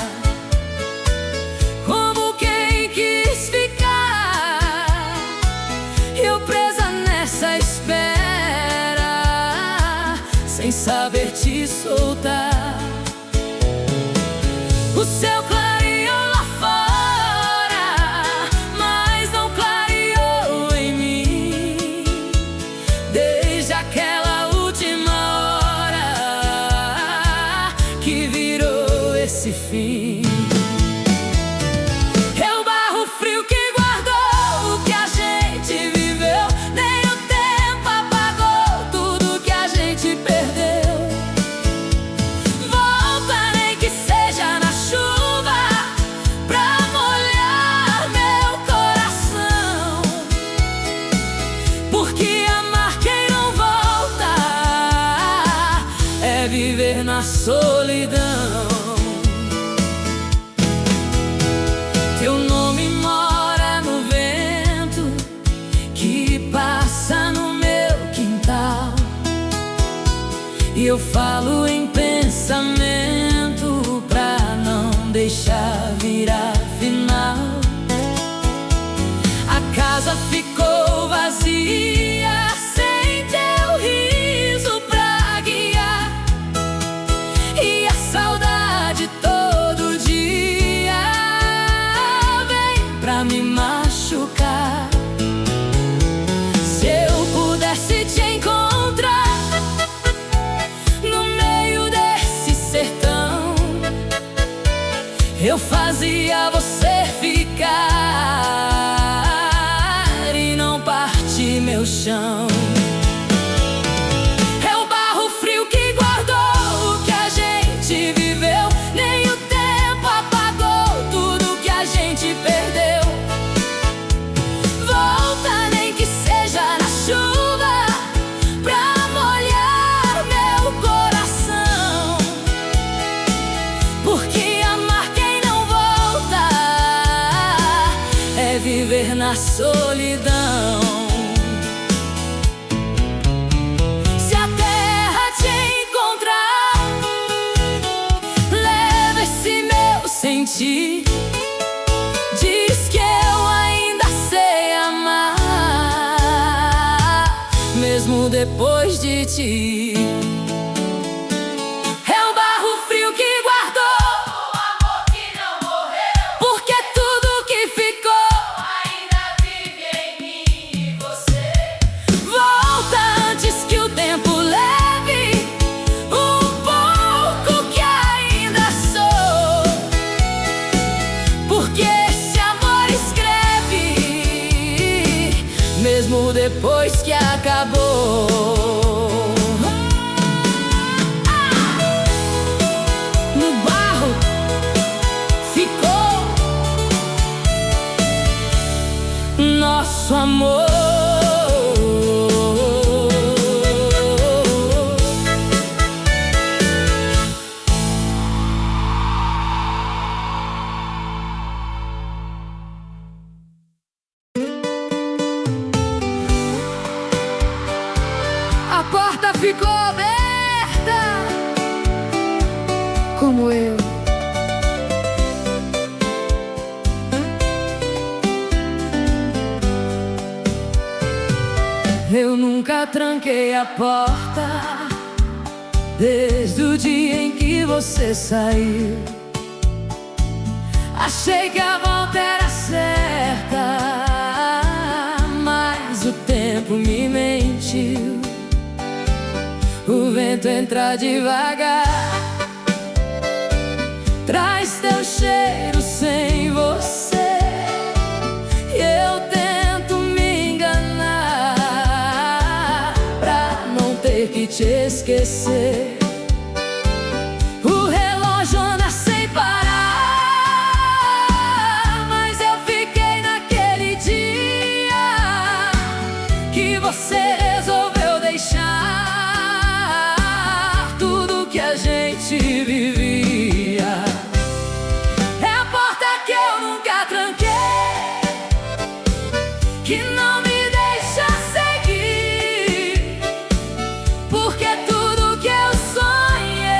como quem quis ficar. Eu presa nessa espera, sem saber te soltar. O céu clareou lá fora, mas não clareou em mim. Desde aquela última hora que virou esse fim. É o barro frio que guardou o que a gente viveu, nem o tempo apagou tudo que a gente perdeu. Volta, nem que seja na chuva, pra molhar meu coração, porque amar quem não volta é viver na solidão. Teu nome mora no vento que passa no meu quintal, e eu falo em pensamento pra não deixar virar final. A casa ficou vazia, sem teu riso pra guiar, e a saudade todo dia vem pra me machucar. Se eu pudesse te encontrar no meio desse sertão, eu fazia você ficar e não partir meu chão. É o barro frio que guardou o que a gente viveu, nem o tempo apagou tudo que a gente perdeu. Volta, nem que seja na chuva, pra molhar meu coração, porque amar quem não volta é viver na solidão. Se a terra te encontrar, leva esse meu sentir. Diz que eu ainda sei amar, mesmo depois de ti. É o barro frio que guardou o amor que não morreu, porque tudo que ficou ainda vive em mim e você. volta antes que o tempo leve um pouco que ainda sou, porque esse amor escreve mesmo depois que acabou. porta ficou aberta, como eu. Eu nunca tranquei a porta desde o dia em que você saiu. Achei que a volta era certa, mas o tempo me mentiu. O vento entra devagar, traz teu cheiro sem você, e eu tento me enganar pra não ter que te esquecer. O relógio anda sem parar, mas eu fiquei naquele dia que você resolveu deixar tudo que a gente vivia. É a porta que eu nunca tranquei, que não me deixa seguir, porque tudo que eu sonhei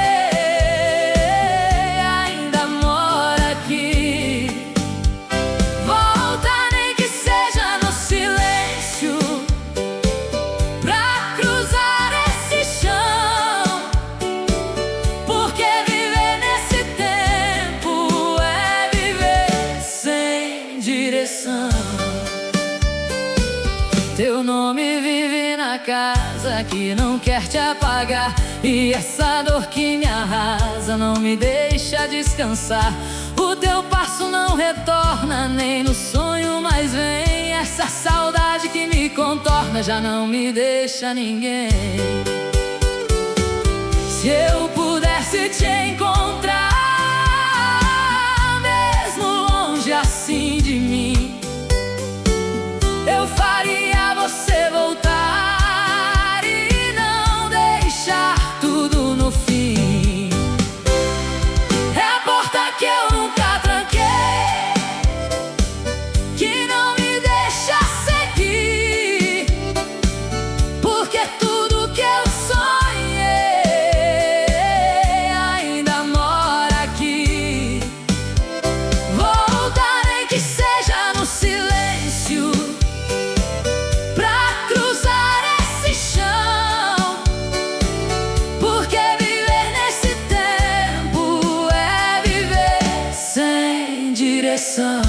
ainda mora aqui. Volta, nem que seja no silêncio, pra cruzar esse chão, porque viver nesse tempo é viver sem direção. Teu nome vive na casa que não quer te apagar, e essa dor que me arrasa não me deixa descansar. O teu passo não retorna nem no sonho, mas vem. Essa saudade que me contorna já não me deixa ninguém. Se eu pudesse te encontrar, mesmo longe assim de mim, eu faria você voltar e não deixar tudo no fim. É a porta que eu nunca tranquei, que não me deixa seguir, porque tudo que eu sonhei ainda mora aqui. Volta, nem que seja no silêncio, pra cruzar esse chão, porque viver nesse tempo é viver sem direção.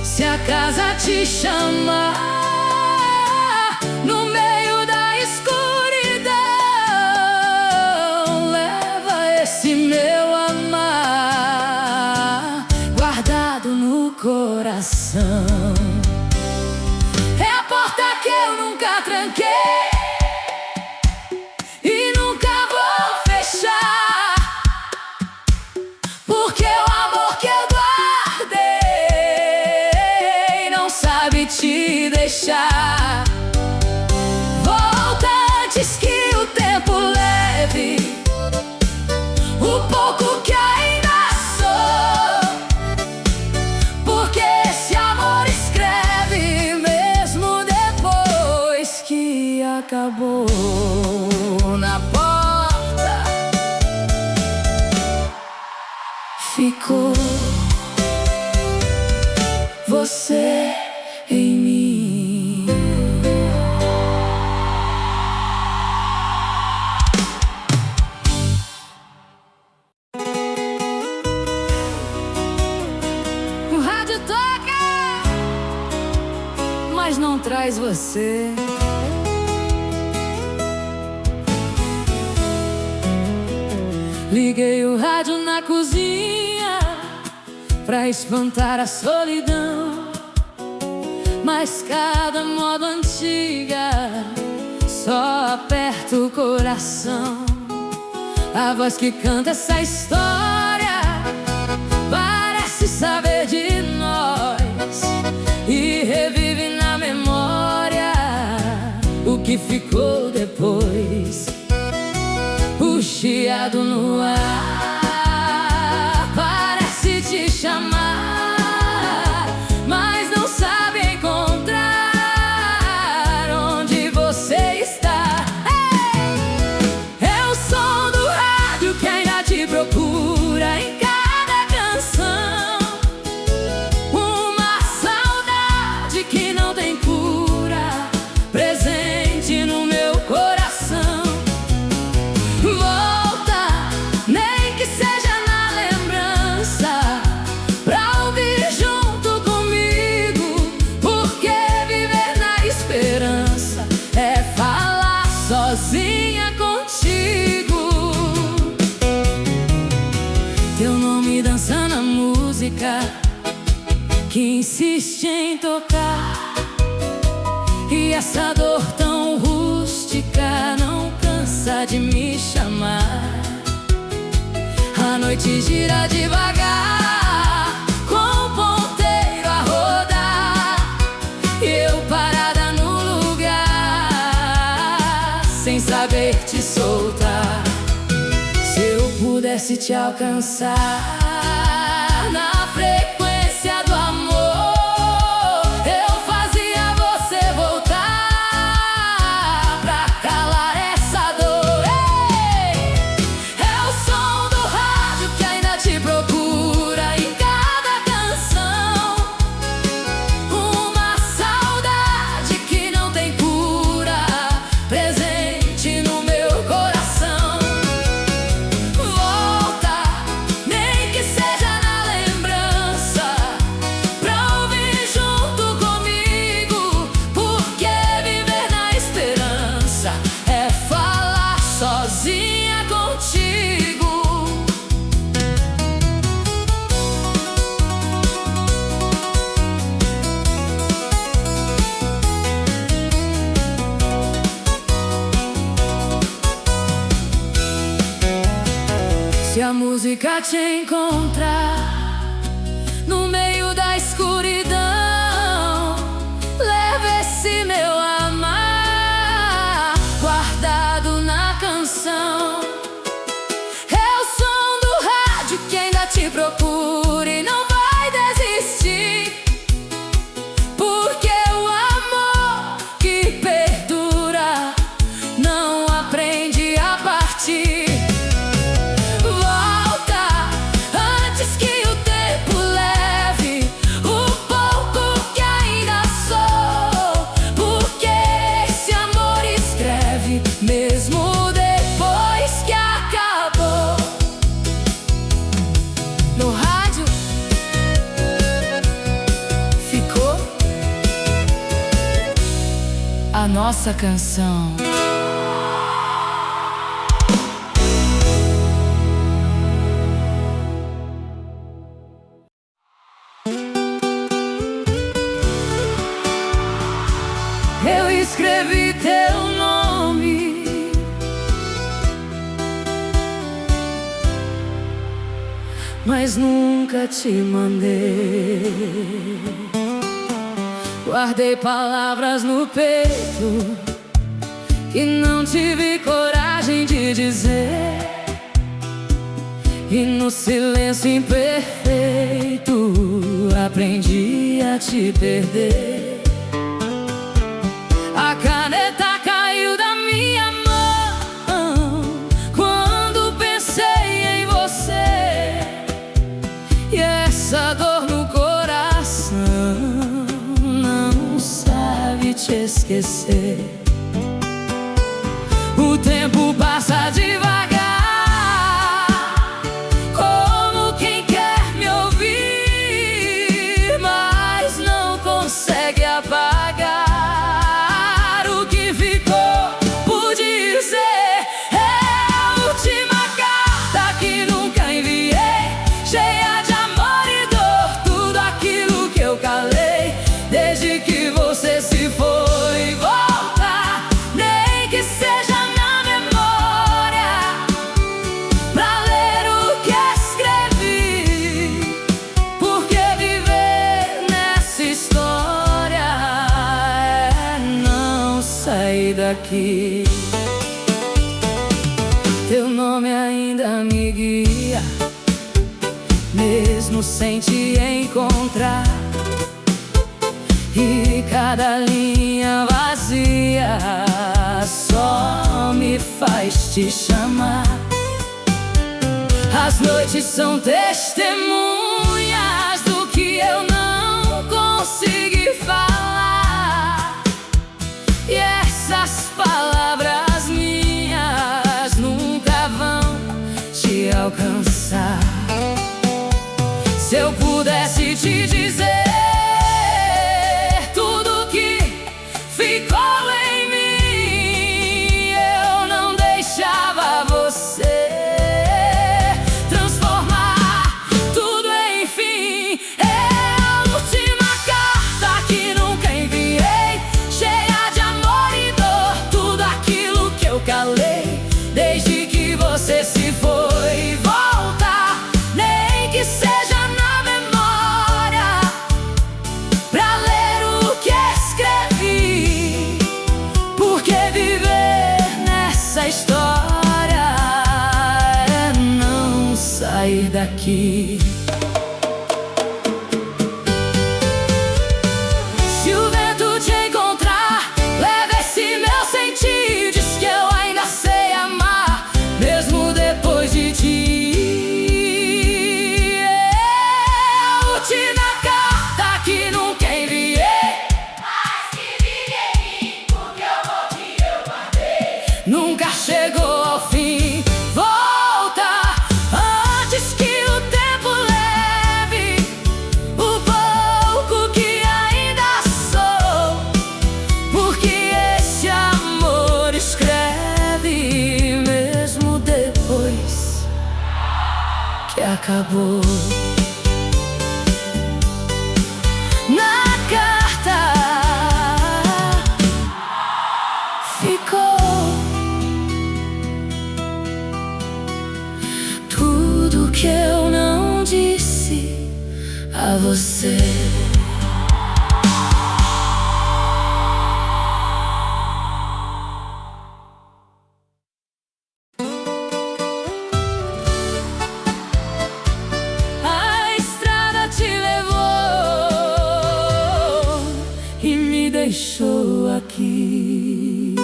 Se a casa te chamar no meio da escuridão, leva esse meu amar guardado no coração. É a porta que eu nunca tranquei e nunca vou fechar, porque o amor que eu guardei não sabe te deixar. Volta antes que o tempo leve o pouco que ainda sou, porque esse amor escreve mesmo depois que acabou. Na porta ficou você em mim. O rádio toca, mas não traz você. Liguei o rádio na cozinha pra espantar a solidão, mas cada moda antiga só aperta o coração. A voz que canta essa história parece saber de nós e revive na memória o que ficou depois. O chiado no ar parece te chamar, mas não sabe encontrar onde você está. É o som do rádio que ainda te procura em cada canção. Uma saudade que não tem cura, presente no meu coração. Volta, nem que seja na lembrança, pra ouvir junto comigo, porque viver na esperança é falar sozinha contigo. Teu nome dança na música que insiste em tocar, e essa dor tão rústica não cansa de me chamar. A noite gira devagar, com o ponteiro a rodar, e eu parada no lugar, sem saber te soltar. Se eu pudesse te alcançar na frequência do amor, eu fazia você voltar pra calar essa dor. Ei! É o som do rádio que ainda te procura em cada canção. Uma saudade que não tem cura, presente no meu coração. Volta, nem que seja na lembrança, pra ouvir junto comigo, porque viver na esperança é falar sozinha contigo. Se a música te encontrar no meio da escuridão, leva esse meu amar guardado na canção. É o som do rádio que ainda te procura e não vai desistir, porque o amor que perdura não aprende a partir. Volta, antes que o tempo leve o pouco que ainda sou, porque esse amor escreve mesmo depois que acabou. No rádio ficou a nossa canção. Eu escrevi teu nome mas nunca te mandei. Guardei palavras no peito que não tive coragem de dizer, e no silêncio imperfeito aprendi a te perder. A caneta caiu da minha mão quando pensei em você, e essa dor no coração não sabe te esquecer. O tempo passa devagar, como quem quer me ouvir, mas não consegue apagar o que ficou por dizer. É a última carta que nunca enviei, cheia de amor e dor, tudo aquilo que eu calei desde que você se foi. Volta, nem que seja na memória, sair daqui. Teu nome ainda me guia, mesmo sem te encontrar. E cada linha vazia só me faz te chamar. As noites são testemunhas do que eu não consegui falar. E essas palavras minhas nunca vão te alcançar. Se eu pudesse te dizer tudo que ficou em mim, eu não deixava você transformar tudo em fim. É a última carta que nunca enviei, cheia de amor e dor, tudo aquilo que eu calei desde que você se foi. Volta, nem que seja na memória, pra ler o que escrevi, porque viver nessa história é não sair daqui. Se o vento te encontrar, leva esse meu sentir. Diz que eu ainda sei amar, mesmo depois de ti. É a última carta que nunca enviei, Mas que vive em mim, porque o amor que eu guardei nunca chegou ao fim. Volta antes que o tempo leve o pouco que ainda sou, porque esse amor escreve mesmo depois que acabou. Na carta ficou tudo que eu não disse a você. A estrada te levou e me deixou aqui.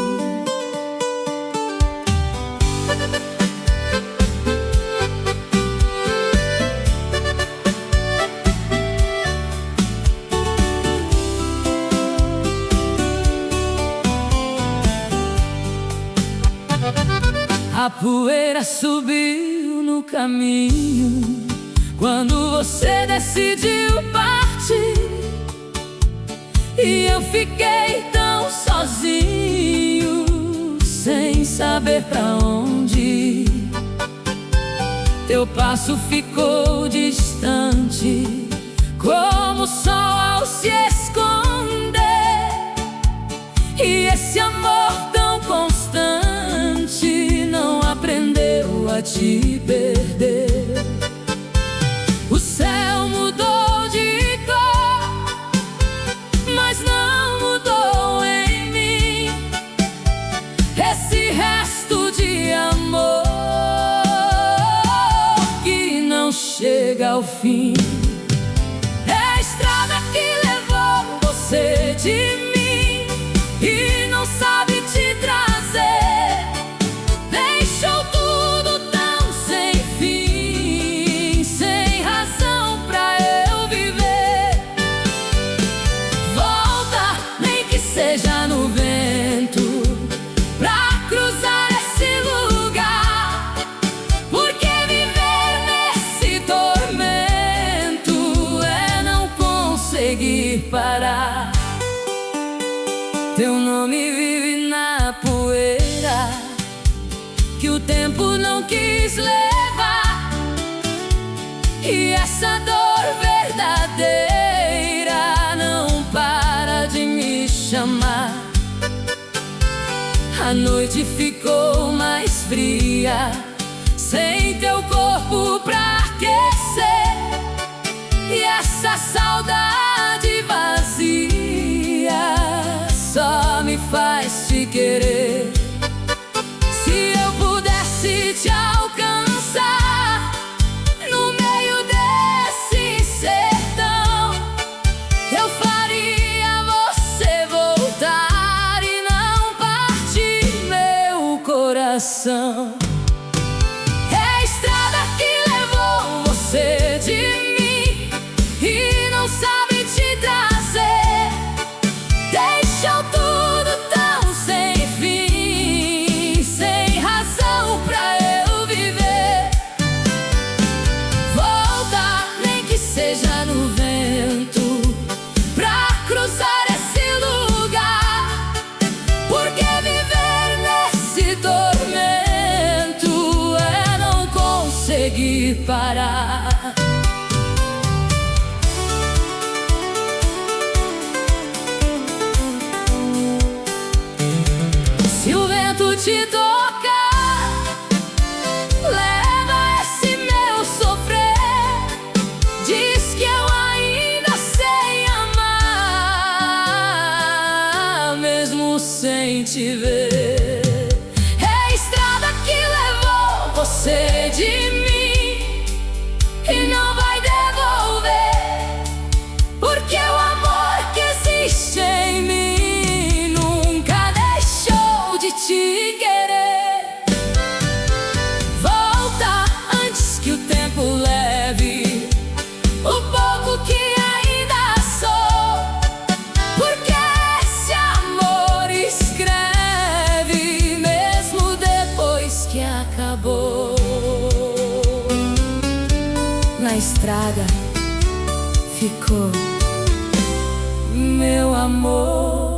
A poeira subiu no caminho quando você decidiu partir, e eu fiquei tão sozinho, sem saber pra onde ir. Teu passo ficou distante, como o sol ao se esconder. E esse amor tão constante não aprendeu a te perder. O céu mudou de cor, mas não mudou em mim esse resto de amor que não chega ao fim. É a estrada que levou você de mim e não sabe te trazer. Deixou tudo tão sem fim, sem razão pra eu viver. Volta, nem que seja no vento, pra cruzar esse lugar, porque viver nesse tormento é não conseguir parar. Teu nome vive na poeira que o tempo não quis levar, e essa dor verdadeira não para de me chamar. A noite ficou mais fria, sem teu corpo pra aquecer, e essa saudade vazia só me me faz te querer. Se eu pudesse te alcançar no meio desse sertão, eu faria você voltar e não partir meu coração. É a estrada que levou você de mim e não sabe te trazer. Deixou tudo tão sem fim, sem razão pra eu viver. Volta, nem que seja no vento, pra cruzar esse lugar. Porque viver nesse tormento é não conseguir parar. Se o vento te tocar, leva esse meu sofrer. Diz que eu ainda sei amar, mesmo sem te ver. É a estrada que levou você de mim e não vai devolver. Porque o amor que existe em mim nunca deixou de te querer. Volta antes que o tempo leve o pouco que ainda sou. Porque esse amor escreve mesmo depois que acabou. Na estrada ficou meu amor.